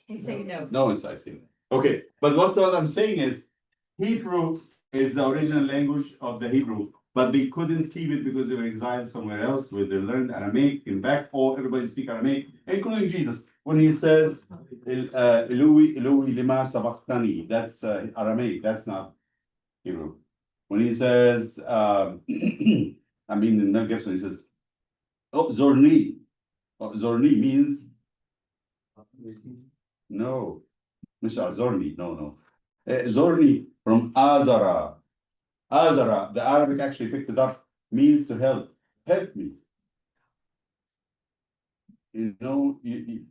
He's saying no. No one's saying. Okay, but what I'm saying is Hebrew is the original language of the Hebrew, but they couldn't keep it because they were exiled somewhere else where they learned Aramaic. In back, everybody speak Aramaic, including Jesus. When he says Eloi, Eloi, lima sabachthani, that's Aramaic, that's not Hebrew. When he says, I mean, in Mel Gibson, he says, oh, Zorni. Oh, Zorni means no. Mr. Zorni, no. Zorni from Azara. Azara, the Arabic actually picked it up, means to help. Help me. You know, you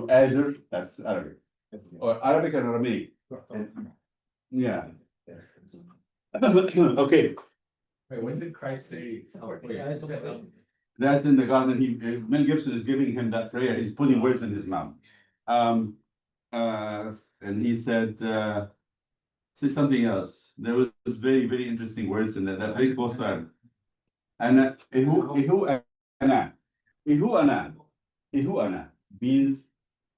Azar, that's Arabic. Or Arabic and Aramaic. Yeah. Okay, Wait, when did Christ say? that's in the garden. Mel Gibson is giving him that prayer. He's putting words in his mouth. And he said, say something else. There was very, very interesting words in that very close to Ana, Ihu ana means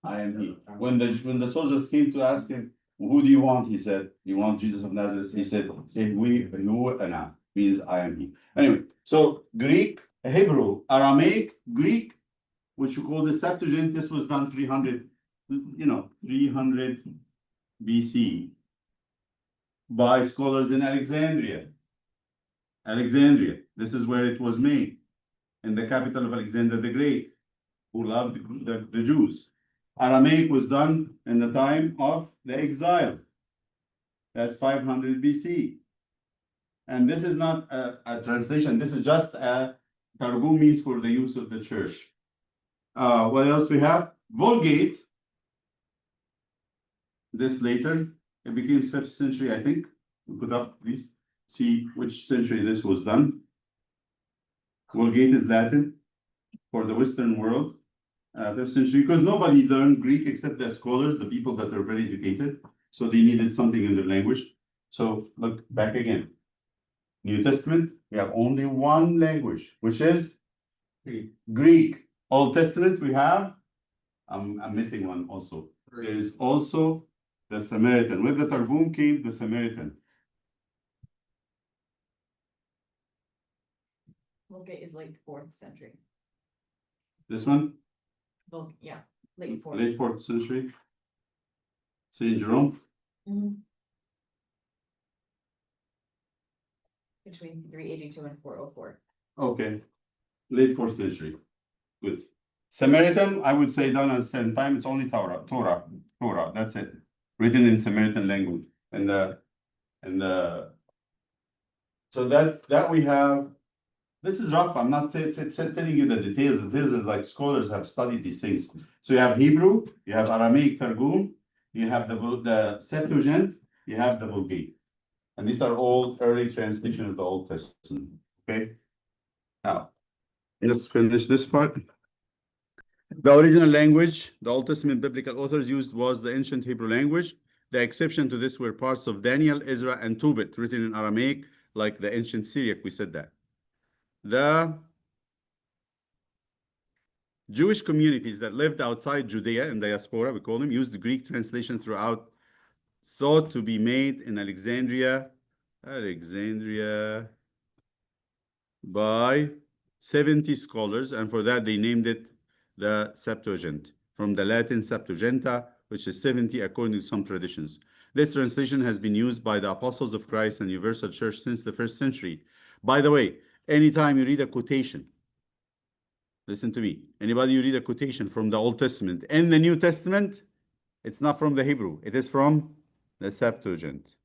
I am he. When the soldiers came to ask him, who do you want? He said, you want Jesus of Nazareth? He said, Ihu ana means I am he. Anyway, so Greek, Hebrew, Aramaic, Greek, which you call the Septuagint, this was done 300 BC by scholars in Alexandria. Alexandria, this is where it was made, in the capital of Alexander the Great, who loved the Jews. Aramaic was done in the time of the exile. That's 500 BC. And this is not a translation, this is just a Targum, means for the use of the church. What else we have? Vulgate. This later, it became 5th century, I think. We put up, please see which century this was done. Vulgate is Latin for the Western world, 5th century, because nobody learned Greek except the scholars, the people that are very educated. So they needed something in their language. So look back again. New Testament, we have only one language, which is Greek. Old Testament, we have, I'm missing one also. There is also the Samaritan. With the Targum came the Samaritan. Vulgate is late 4th century. This one, Yeah, late 4th. late 4th century. Saint Jerome. Mhm. Between 382 and 404. Okay, late 4th century. Good. Samaritan, I would say done at the same time. It's only Torah. That's it. Written in Samaritan language. So that we have. This is rough. I'm not telling you the details. The details is like scholars have studied these things. So you have Hebrew, you have Aramaic Targum, you have the Septuagint, you have the Vulgate. And these are all early translation of the Old Testament. Okay. Now, let's finish this part. The original language the Old Testament biblical authors used was the ancient Hebrew language. The exception to this were parts of Daniel, Ezra, and Tobit, written in Aramaic, like the ancient Syriac. We said that. The Jewish communities that lived outside Judea in diaspora, we call them, used the Greek translation throughout, thought to be made in Alexandria by 70 scholars, and for that they named it the Septuagint, from the Latin Septuaginta, which is 70 according to some traditions. This translation has been used by the apostles of Christ and Universal Church since the 1st century. By the way, anytime you read a quotation, listen to me, anybody you read a quotation from the Old Testament and the New Testament, it's not from the Hebrew, it is from the Septuagint.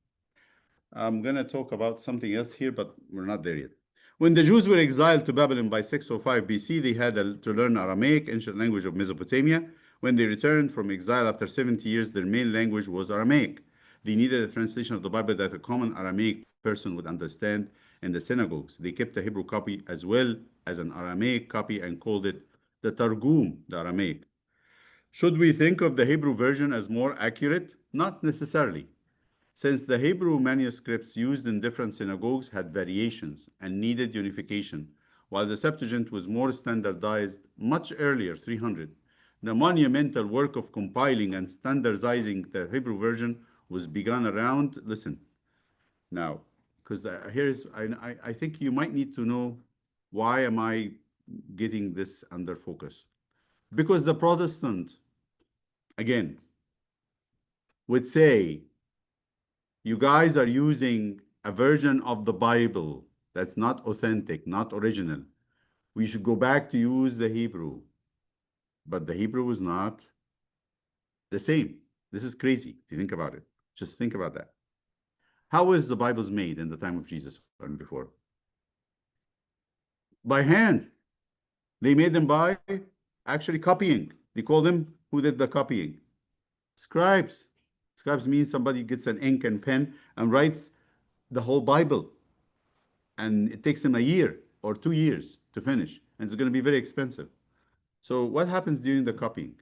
I'm going to talk about something else here, but we're not there yet. When the Jews were exiled to Babylon by 605 BC, they had to learn Aramaic, ancient language of Mesopotamia. When they returned from exile after 70 years, their main language was Aramaic. They needed a translation of the Bible that a common Aramaic person would understand in the synagogues. They kept a Hebrew copy as well as an Aramaic copy and called it the Targum, the Aramaic. Should we think of the Hebrew version as more accurate? Not necessarily, since the Hebrew manuscripts used in different synagogues had variations and needed unification, while the Septuagint was more standardized much earlier, 300. The monumental work of compiling and standardizing the Hebrew version was begun around, listen, now, because I think you might need to know why am I getting this under focus. Because the Protestant, again, would say, you guys are using a version of the Bible that's not authentic, not original. We should go back to use the Hebrew. But the Hebrew is not the same. This is crazy if you think about it. Just think about that. How was the Bibles made in the time of Jesus and before? By hand. They made them by actually copying. They call them, who did the copying? Scribes. Scribes means somebody gets an ink and pen and writes the whole Bible. And it takes them a year or 2 years to finish. And it's going to be very expensive. So what happens during the copying?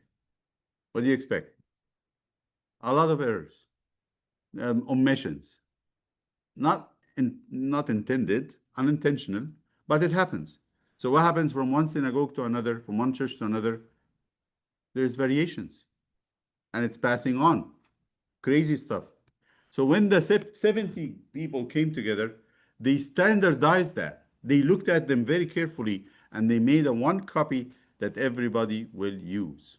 What do you expect? A lot of errors, omissions. Not intended, unintentional, but it happens. So what happens from one synagogue to another, from one church to another? There's variations. And it's passing on. Crazy stuff. So when the 70 people came together, they standardized that. They looked at them very carefully and they made a one copy that everybody will use.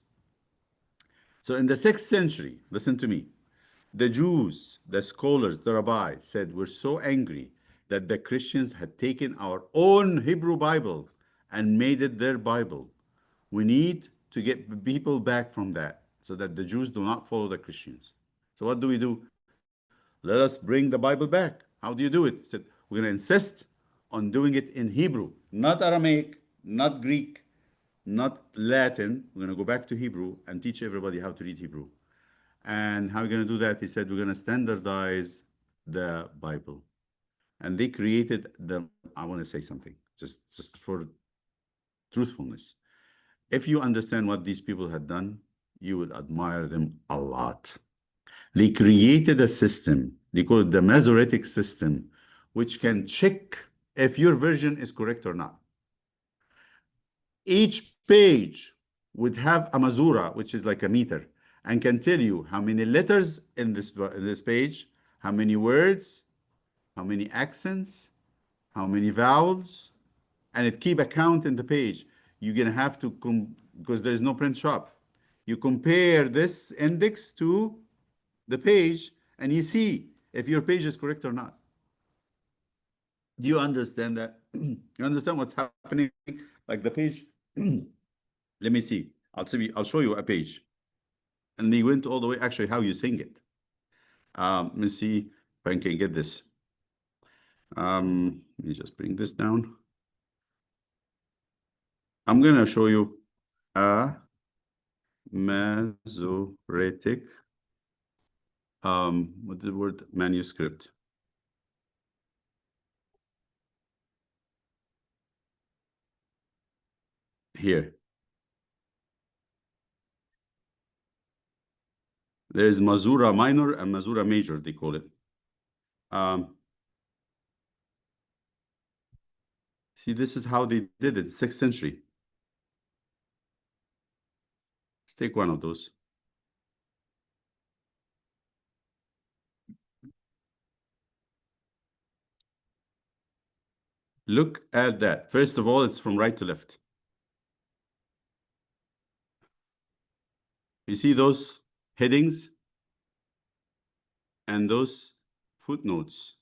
So in the 6th century, listen to me, the Jews, the scholars, the rabbis said, we're so angry that the Christians had taken our own Hebrew Bible and made it their Bible. We need to get people back from that so that the Jews do not follow the Christians. So what do? Let us bring the Bible back. How do you do it? He said, we're going to insist on doing it in Hebrew, not Aramaic, not Greek, not Latin. We're going to go back to Hebrew and teach everybody how to read Hebrew. And how are we going to do that? He said, we're going to standardize the Bible. And they created I want to say something, just for truthfulness. If you understand what these people had done, you would admire them a lot. They created a system, they call it the Masoretic system, which can check if your version is correct or not. Each page would have a Masura, which is like a meter, and can tell you how many letters in this page, how many words, how many accents, how many vowels, and it keep a count in the page. You're gonna have to because there's no print shop. You compare this index to the page and you see if your page is correct or not. Do you understand that? You understand what's happening? Like the page, let me see. I'll show you a page. And they went all the way, actually, how you sing it. Let me see if I can get this. Let me just bring this down. I'm going to show you a Masoretic, what's the word? Manuscript. Here. There's Masura minor and Masura major, they call it. See, this is how they did it, 6th century. Let's take one of those. Look at that. First of all, it's from right to left. You see those headings and those footnotes.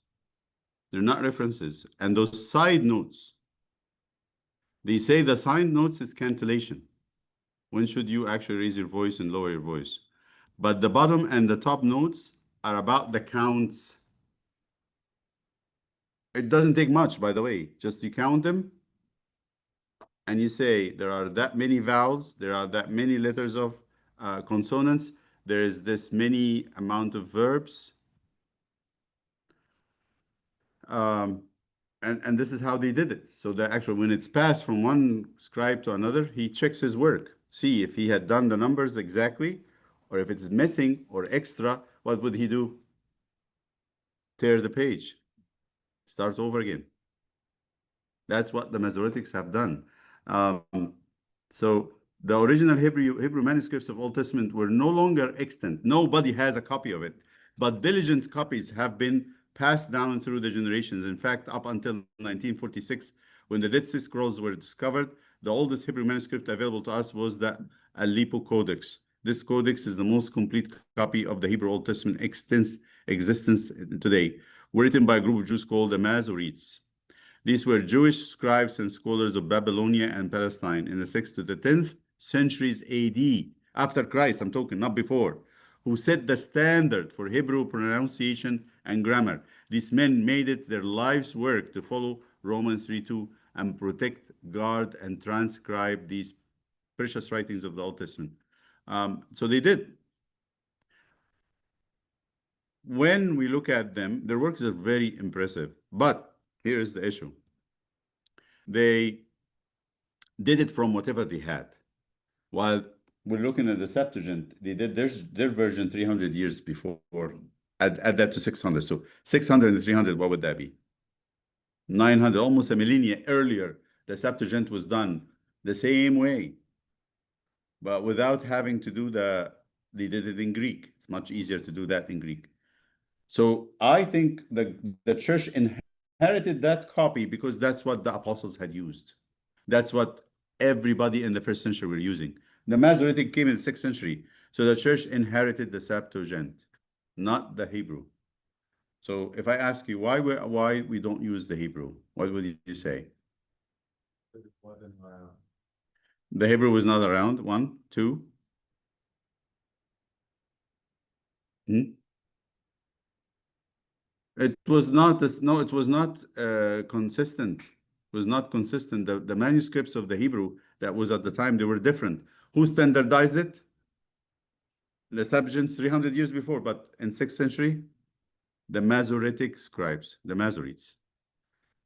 They're not references. And those side notes. They say the side notes is cantillation. When should you actually raise your voice and lower your voice? But the bottom and the top notes are about the counts. It doesn't take much, by the way. Just you count them and you say there are that many vowels, there are that many letters of consonants, there is this many amount of verbs, And this is how they did it. So that actually, when it's passed from one scribe to another, he checks his work, see if he had done the numbers exactly, or if it's missing or extra, what would he do? Tear the page, start over again. That's what the Masoretics have done. So the original Hebrew manuscripts of Old Testament were no longer extant. Nobody has a copy of it, but diligent copies have been passed down through the generations. In fact, up until 1946, when the Dead Sea Scrolls were discovered, the oldest Hebrew manuscript available to us was the Aleppo Codex. This codex is the most complete copy of the Hebrew Old Testament existence today, written by a group of Jews called the Masoretes. These were Jewish scribes and scholars of Babylonia and Palestine in the 6th to the 10th centuries AD, after Christ, I'm talking, not before, who set the standard for Hebrew pronunciation and grammar. These men made it their life's work to follow Romans 3:2 and protect, guard, and transcribe these precious writings of the Old Testament. So they did. When we look at them, their works are very impressive, but here is the issue. They did it from whatever they had. While we're looking at the Septuagint, they did their version 300 years before. Add that to 600. So 600 and 300, what would that be? 900, almost a millennia earlier, the Septuagint was done the same way. But without having to do they did it in Greek. It's much easier to do that in Greek. So I think the church inherited that copy because that's what the apostles had used. That's what everybody in the first century were using. The Masoretic came in the 6th century. So the church inherited the Septuagint, not the Hebrew. So if I ask you why we don't use the Hebrew, what would you say? The Hebrew was not around. 1, 2. It was not it was not consistent. It was not consistent. The manuscripts of the Hebrew that was at the time, they were different. Who standardized it? The Septuagint 300 years before, but in 6th century, the Masoretic scribes, the Masoretes.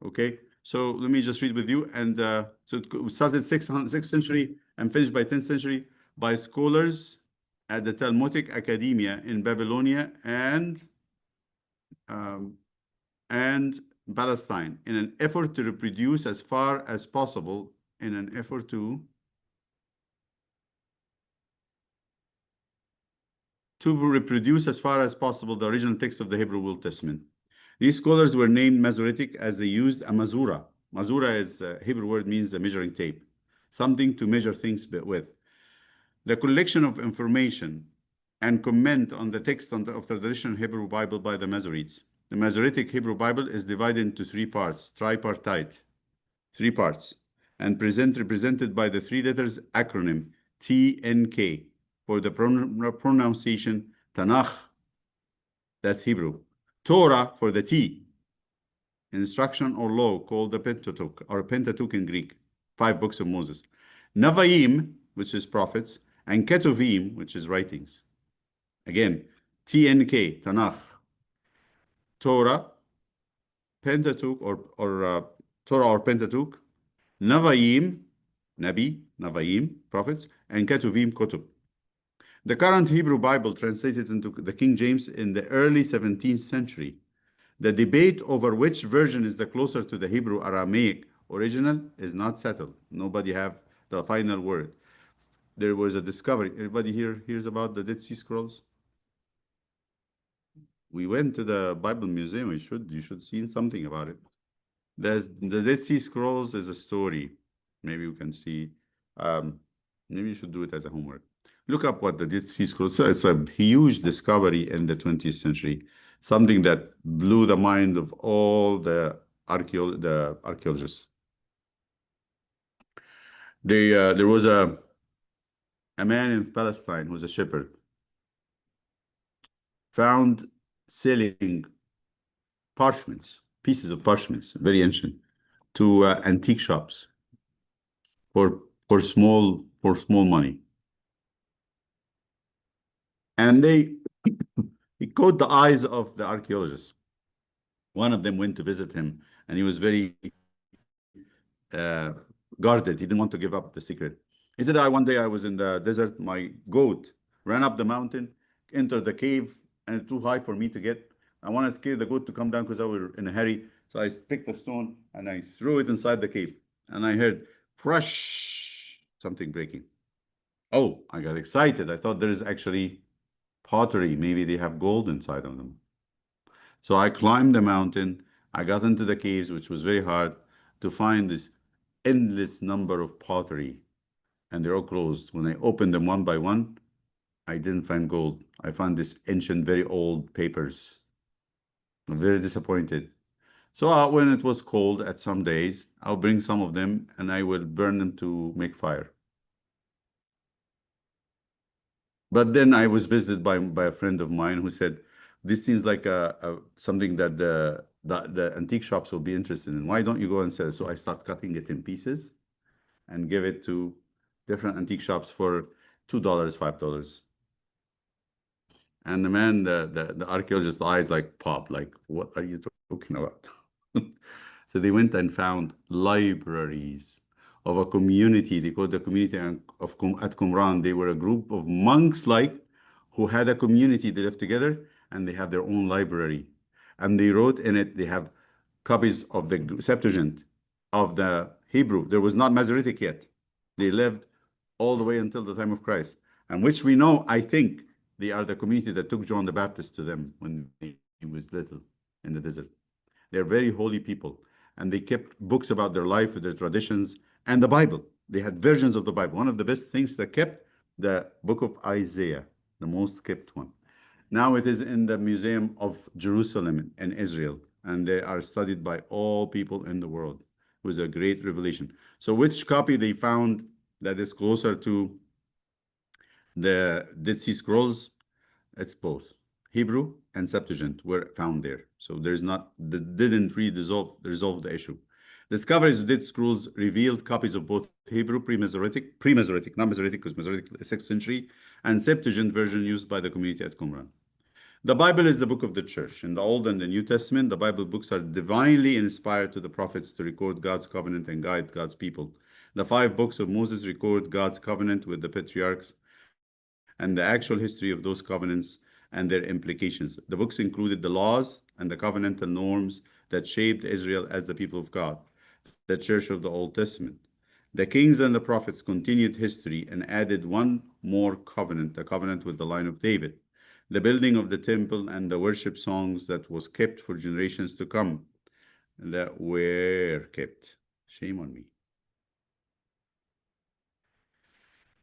Okay, so let me just read with you. And so it started 6th century and finished by 10th century by scholars at the Talmudic Academia in Babylonia and Palestine in an effort to reproduce as far as possible the original text of the Hebrew Old Testament. These scholars were named Masoretic as they used a mazura. Mazura is a Hebrew word, means a measuring tape, something to measure things with. The collection of information and comment on the text of the traditional Hebrew Bible by the Masoretes. The Masoretic Hebrew Bible is divided into 3 parts, tripartite, 3 parts, and represented by the 3 letters acronym TNK for the pronunciation Tanakh, that's Hebrew. Torah for the T, instruction or law called the Pentateuch, or Pentateuch in Greek, 5 books of Moses. Navaim, which is prophets, and Ketuvim, which is writings. Again, TNK, Tanakh, Torah, Pentateuch or Torah or Pentateuch, Navaim, Navaim, prophets, and Ketuvim, Kutub. The current Hebrew Bible translated into the King James in the early 17th century. The debate over which version is the closer to the Hebrew Aramaic original is not settled. Nobody have the final word. There was a discovery. Everybody here hears about the Dead Sea Scrolls? We went to the Bible Museum. You should see something about it. The Dead Sea Scrolls is a story. Maybe you can see. Maybe you should do it as a homework. Look up what the Dead Sea Scrolls. It's a huge discovery in the 20th century. Something that blew the mind of all the archaeologists. There was a man in Palestine who was a shepherd, found selling parchments, pieces of parchments, very ancient, to antique shops for small money. And he caught the eyes of the archaeologists. One of them went to visit him, and he was very guarded. He didn't want to give up the secret. He said, one day I was in the desert, my goat ran up the mountain, entered the cave, and it's too high for me to get. I want to scare the goat to come down because I was in a hurry. So I picked a stone and I threw it inside the cave. And I heard, crush, something breaking. Oh, I got excited. I thought there is actually pottery. Maybe they have gold inside of them. So I climbed the mountain. I got into the caves, which was very hard, to find this endless number of pottery. And they're all closed. When I opened them one by one, I didn't find gold. I found this ancient, very old papers. I'm very disappointed. So when it was cold at some days, I'll bring some of them and I will burn them to make fire. But then I was visited by a friend of mine who said, this seems like something that the antique shops will be interested in. Why don't you go and sell it? So I start cutting it in pieces and give it to different antique shops for $2, $5. And the man, the archaeologist's eyes like popped, like, what are you talking about? So they went and found libraries of a community. They called the community at Qumran. They were a group of monks, who had a community. They lived together and they have their own library. And they wrote in it, they have copies of the Septuagint, of the Hebrew. There was not Masoretic yet. They lived all the way until the time of Christ. And which we know, I think, they are the community that took John the Baptist to them when he was little in the desert. They're very holy people. And they kept books about their life, their traditions, and the Bible. They had versions of the Bible. One of the best things that kept, the book of Isaiah, the most kept one. Now it is in the Museum of Jerusalem in Israel, and they are studied by all people in the world. It was a great revelation. So which copy they found that is closer to the Dead Sea Scrolls? It's both. Hebrew and Septuagint were found there. So there's not, didn't resolve the issue. Discoveries of Dead Scrolls revealed copies of both Hebrew pre-Masoretic, not Masoretic, because Masoretic is 6th century, and Septuagint version used by the community at Qumran. The Bible is the book of the church. In the Old and the New Testament, the Bible books are divinely inspired to the prophets to record God's covenant and guide God's people. The 5 books of Moses record God's covenant with the patriarchs and the actual history of those covenants and their implications. The books included the laws and the covenantal norms that shaped Israel as the people of God, the church of the Old Testament. The kings and the prophets continued history and added one more covenant, the covenant with the line of David, the building of the temple and the worship songs that was kept for generations to come, that were kept. Shame on me.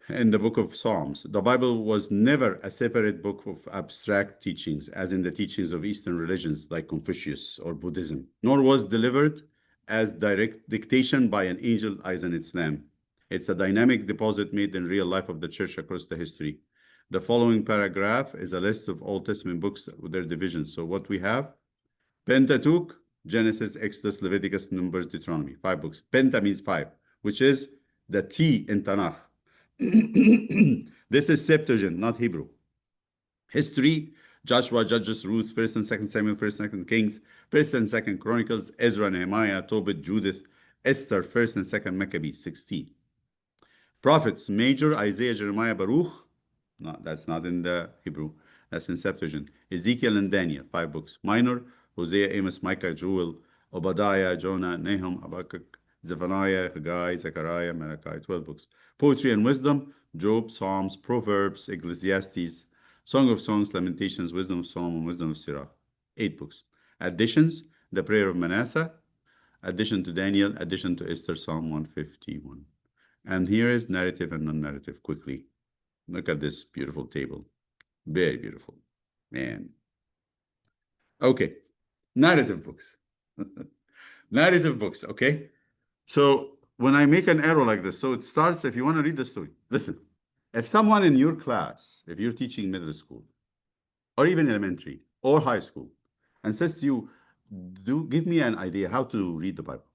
In the book of Psalms, the Bible was never a separate book of abstract teachings, as in the teachings of Eastern religions like Confucius or Buddhism, nor was delivered as direct dictation by an angel as in Islam. It's a dynamic deposit made in real life of the church across the history. The following paragraph is a list of Old Testament books with their divisions. So what we have, Pentateuch, Genesis, Exodus, Leviticus, Numbers, Deuteronomy, 5 books. Penta means 5, which is the T in Tanakh. This is Septuagint, not Hebrew. History, Joshua, Judges, Ruth, 1st and 2nd Samuel, 1st and 2nd Kings, 1st and 2nd Chronicles, Ezra, Nehemiah, Tobit, Judith, Esther, 1st and 2nd Maccabees, 16. Prophets, Major, Isaiah, Jeremiah, Baruch. No, that's not in the Hebrew. That's in Septuagint. Ezekiel and Daniel, 5 books. Minor, Hosea, Amos, Micah, Joel, Obadiah, Jonah, Nahum, Habakkuk, Zephaniah, Haggai, Zechariah, Malachi, 12 books. Poetry and wisdom, Job, Psalms, Proverbs, Ecclesiastes, Song of Songs, Lamentations, Wisdom of Solomon, Wisdom of Sirach, 8 books. Additions, the prayer of Manasseh, addition to Daniel, addition to Esther, Psalm 151. And here is narrative and non-narrative quickly. Look at this beautiful table. Very beautiful. Man. Okay. Narrative books. Narrative books, okay? So when I make an arrow like this, so it starts, if you want to read the story, listen. If someone in your class, if you're teaching middle school, or even elementary, or high school, and says to you, give me an idea how to read the Bible.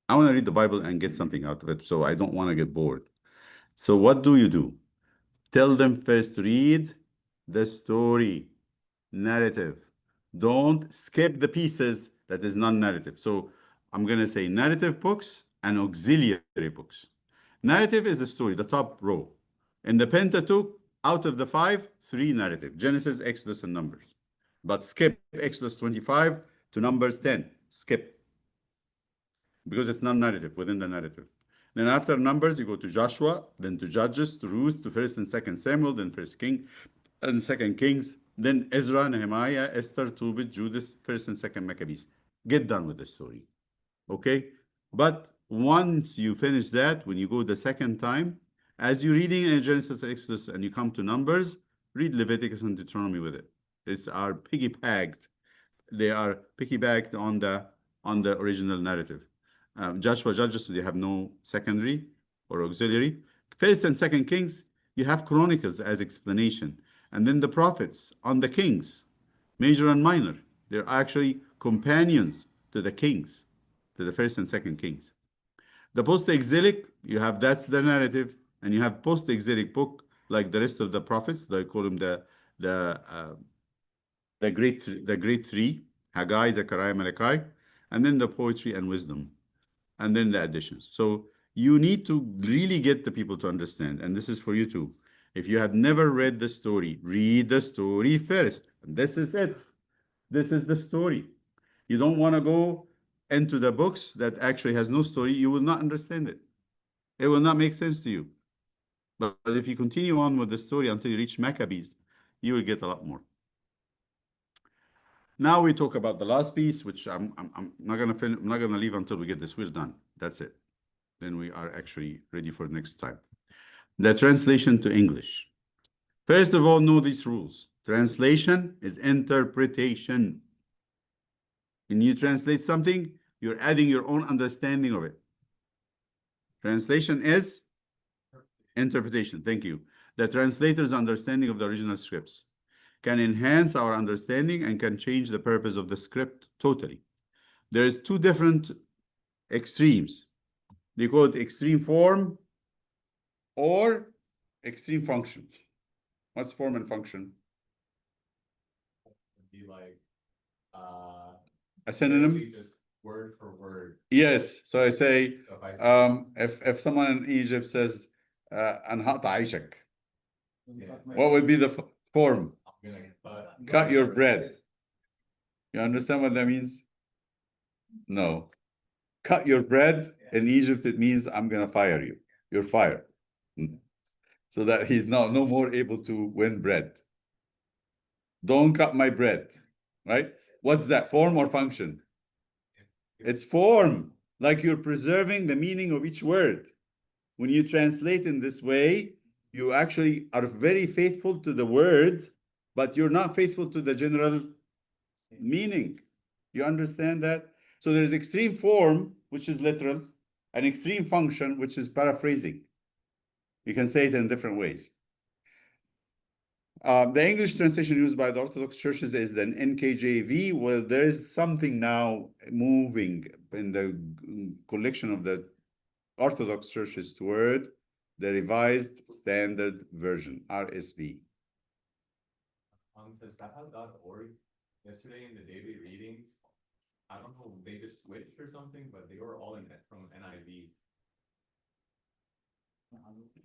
I want to read the Bible and get something out of it, so I don't want to get bored. So what do? Tell them first, read the story, narrative. Don't skip the pieces that is non-narrative. So I'm going to say narrative books and auxiliary books. Narrative is a story, the top row. In the Pentateuch, out of the 5, 3 narrative: Genesis, Exodus, and Numbers. But skip Exodus 25 to Numbers 10. Skip. Because it's non-narrative within the narrative. Then after Numbers, you go to Joshua, then to Judges, to Ruth, to 1st and 2nd Samuel, then 1st King and 2nd Kings, then Ezra, Nehemiah, Esther, Tobit, Judith, 1st and 2nd Maccabees. Get done with the story. Okay? But once you finish that, when you go the second time, as you're reading in Genesis, Exodus, and you come to Numbers, read Leviticus and Deuteronomy with it. It's are piggybacked. They are piggybacked on the original narrative. Joshua, Judges, they have no secondary or auxiliary. 1st and 2nd Kings, you have Chronicles as explanation. And then the prophets on the kings, major and minor. They're actually companions to the kings, to the 1st and 2nd Kings. The post-exilic, you have that's the narrative, and you have post-exilic book like the rest of the prophets. They call them the great three: Haggai, Zechariah, Malachi, and then the poetry and wisdom, and then the additions. So you need to really get the people to understand, and this is for you too. If you have never read the story, read the story first. And this is it. This is the story. You don't want to go into the books that actually has no story. You will not understand it. It will not make sense to you. But if you continue on with the story until you reach Maccabees, you will get a lot more. Now we talk about the last piece, which I'm not gonna finish. I'm not gonna leave until we get this. We're done. That's it. Then we are actually ready for next time. The translation to English. First of all, know these rules. Translation is interpretation. When you translate something, you're adding your own understanding of it. Translation is interpretation. Thank you. The translator's understanding of the original scripts can enhance our understanding and can change the purpose of the script totally. There's 2 different extremes. They call it extreme form or extreme function. What's form and function? Would be like, A synonym? literally just word for word. Yes. So I say, So if I say, if someone in Egypt says, "Anhat Aishak," yeah, what would be the form? I'm gonna Cut your bread. You understand what that means? No. Cut your bread in Egypt, it means I'm gonna fire you. You're fired. So that he's no more able to win bread. Don't cut my bread, right? What's that, form or function? It's form, like you're preserving the meaning of each word. When you translate in this way, you actually are very faithful to the words, but you're not faithful to the general meaning. You understand that? So there's extreme form, which is literal, and extreme function, which is paraphrasing. You can say it in different ways. The English translation used by the Orthodox churches is the NKJV. Well, there is something now moving in the collection of the Orthodox churches toward the Revised Standard Version, RSV. says Baha.org yesterday in the daily readings. I don't know, they just switched or something, but they were all in from NIV.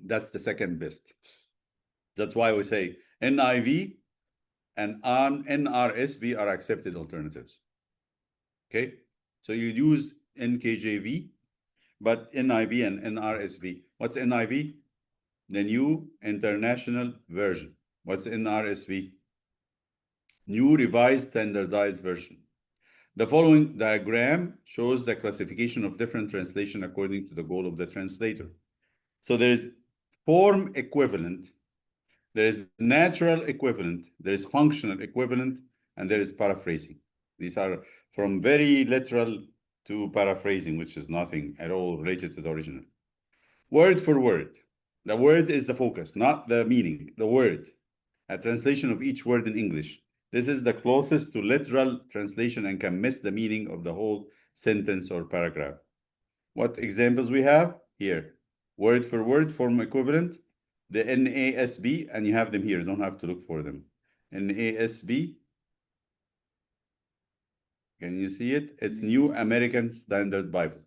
That's the second best. That's why we say NIV and NRSV are accepted alternatives. Okay, so you use NKJV, but NIV and NRSV. What's NIV? The New International Version. What's NRSV? New Revised Standardized Version. The following diagram shows the classification of different translation according to the goal of the translator. So there is form equivalent, there is natural equivalent, there is functional equivalent, and there is paraphrasing. These are from very literal to paraphrasing, which is nothing at all related to the original. Word for word. The word is the focus, not the meaning, the word. A translation of each word in English. This is the closest to literal translation and can miss the meaning of the whole sentence or paragraph. What examples we have here? Word for word, form equivalent, the NASB, and you have them here, you don't have to look for them. NASB, Can you see it? It's New American Standard Bible.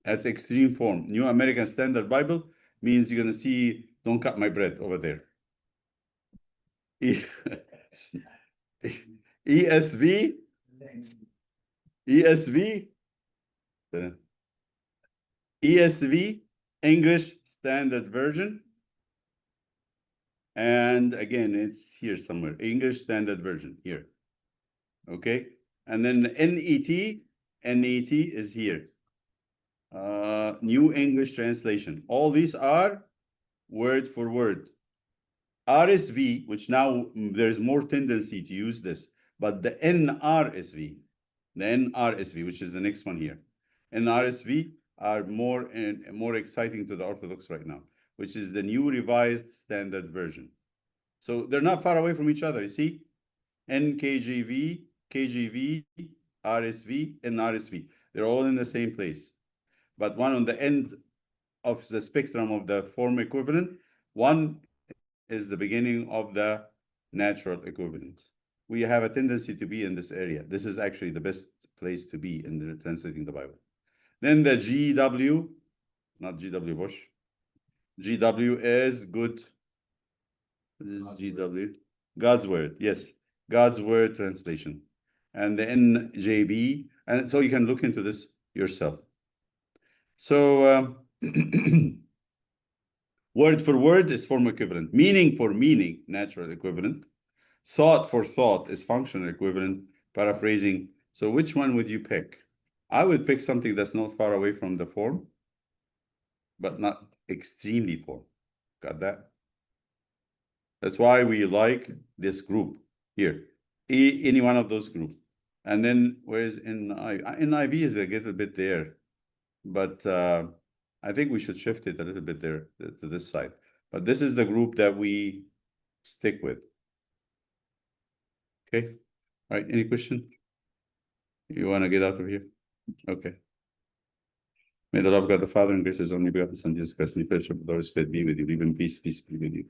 That's extreme form. New American Standard Bible means you're gonna see, don't cut my bread over there. ESV, ESV, uh, ESV, English Standard Version. And again, it's here somewhere, English Standard Version, here. Okay, and then NET, NET is here. New English Translation. All these are word for word. RSV, which now there's more tendency to use this, but the NRSV, which is the next one here, NRSV are more exciting to the Orthodox right now, which is the New Revised Standard Version. So they're not far away from each other. You see, NKJV, KJV, RSV, and RSV. They're all in the same place, but one on the end of the spectrum of the form equivalent, one is the beginning of the natural equivalent. We have a tendency to be in this area. This is actually the best place to be in the translating the Bible. Then the GW, not GW Bush. GW is good. This is GW. God's Word, yes. God's Word translation. And the NJB, and so you can look into this yourself. So word for word is form equivalent. Meaning for meaning, natural equivalent. Thought for thought is functional equivalent. Paraphrasing. So which one would you pick? I would pick something that's not far away from the form, but not extremely form. Got that? That's why we like this group here. Any one of those groups. And then where's NIV is a little bit there, but I think we should shift it a little bit there to this side. But this is the group that we stick with. Okay. All right. Any question? You want to get out of here? Okay. May the love of God the Father and grace of His only begotten Son Jesus Christ and the fellowship of the Holy Spirit be with you. Live in peace, peace be with you.